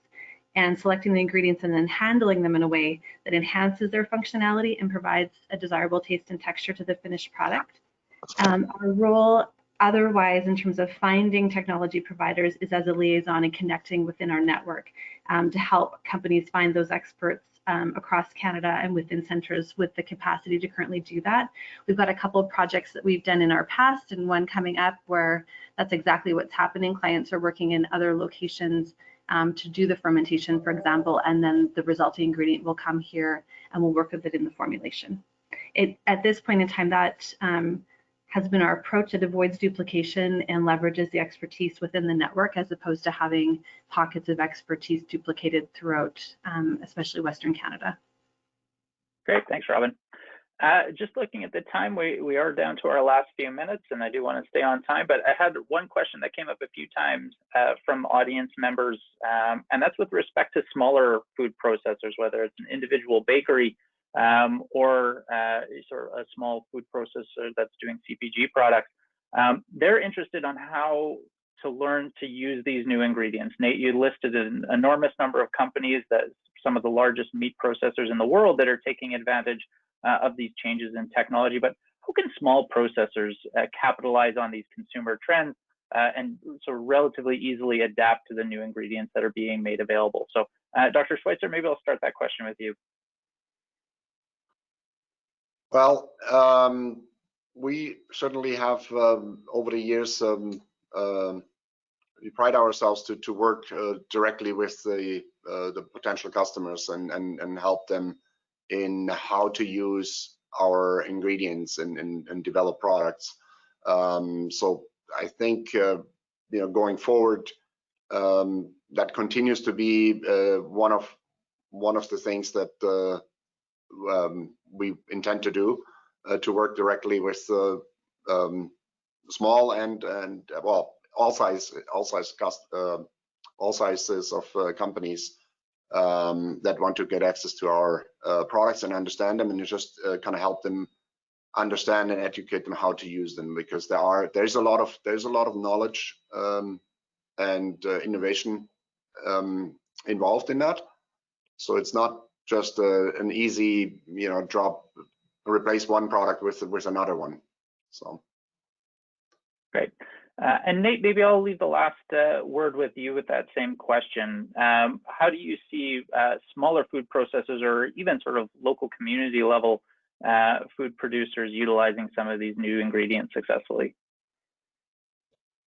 and selecting the ingredients and then handling them in a way that enhances their functionality and provides a desirable taste and texture to the finished product. Our role otherwise in terms of finding technology providers is as a liaison and connecting within our network to help companies find those experts across Canada and within centers with the capacity to currently do that. We've got a couple of projects that we've done in our past and one coming up where that's exactly what's happening. Clients are working in other locations to do the fermentation, for example, and then the resulting ingredient will come here and we'll work with it in the formulation. At this point in time, that has been our approach. It avoids duplication and leverages the expertise within the network, as opposed to having pockets of expertise duplicated throughout, especially Western Canada. Great, thanks, Robin. Just looking at the time, we are down to our last few minutes, and I do want to stay on time, but I had one question that came up a few times from audience members, and that's with respect to smaller food processors, whether it's an individual bakery or sort of a small food processor that's doing CPG products. They're interested on how to learn to use these new ingredients. Nate, you listed an enormous number of companies, that some of the largest meat processors in the world, that are taking advantage of these changes in technology, but how can small processors capitalize on these consumer trends and sort of relatively easily adapt to the new ingredients that are being made available? So Dr. Schweitzer, maybe I'll start that question with you. Well, we certainly have over the years we pride ourselves to work directly with the potential customers and help them in how to use our ingredients and develop products. So I think going forward, that continues to be one of the things that we intend to do, to work directly with small and well, all sizes of companies that want to get access to our products and understand them, and just kind of help them understand and educate them how to use them, because there's a lot of knowledge and innovation involved in that. So it's not just an easy replace one product with another one. So. Great. And Nate, maybe I'll leave the last word with you with that same question. How do you see smaller food processors or even sort of local community level food producers utilizing some of these new ingredients successfully?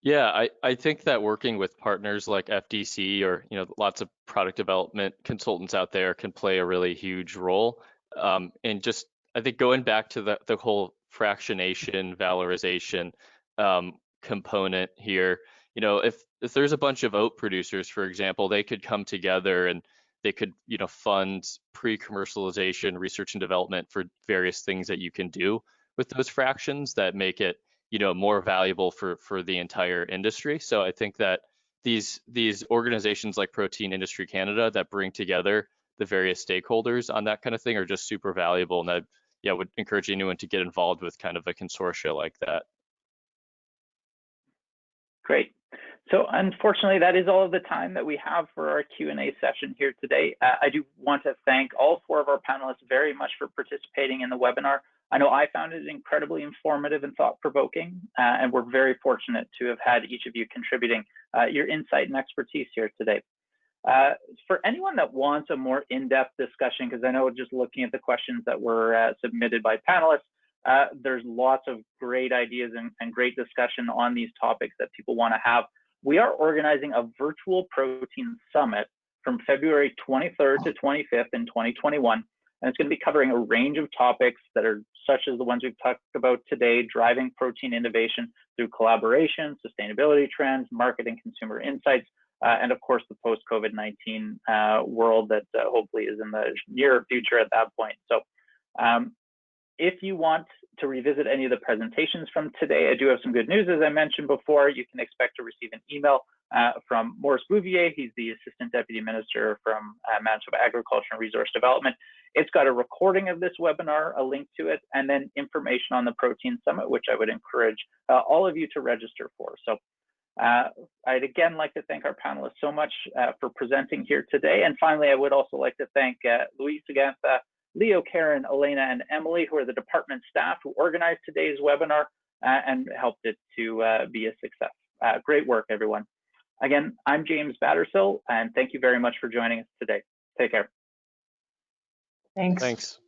Yeah, I think that working with partners like FDC or lots of product development consultants out there can play a really huge role. And just I think going back to the whole fractionation valorization component here, if there's a bunch of oat producers, for example, they could come together and they could fund pre-commercialization research and development for various things that you can do with those fractions that make it more valuable for the entire industry. So I think that these organizations like Protein Industry Canada that bring together the various stakeholders on that kind of thing are just super valuable, and I would encourage anyone to get involved with kind of a consortia like that. Great. So unfortunately, that is all of the time that we have for our Q&A session here today. I do want to thank all 4 of our panelists very much for participating in the webinar. I know I found it incredibly informative and thought-provoking, and we're very fortunate to have had each of you contributing your insight and expertise here today. For anyone that wants a more in-depth discussion, because I know just looking at the questions that were submitted by panelists, there's lots of great ideas and great discussion on these topics that people want to have. We are organizing a virtual protein summit from February 23rd to 25th in 2021. And it's going to be covering a range of topics that are such as the ones we've talked about today, driving protein innovation through collaboration, sustainability trends, market and consumer insights, and of course, the post-COVID-19 world that hopefully is in the near future at that point. So if you want to revisit any of the presentations from today, I do have some good news. As I mentioned before, you can expect to receive an email from Maurice Bouvier. He's the Assistant Deputy Minister from Manitoba Agriculture and Resource Development. It's got a recording of this webinar, a link to it, and then information on the Protein Summit, which I would encourage all of you to register for. So I'd again like to thank our panelists so much for presenting here today. And finally, I would also like to thank Luis Agantha, Leo, Karen, Elena, and Emily, who are the department staff who organized today's webinar and helped it to be a success. Great work, everyone. Again, I'm James Battersill, and thank you very much for joining us today. Take care. Thanks. Thanks.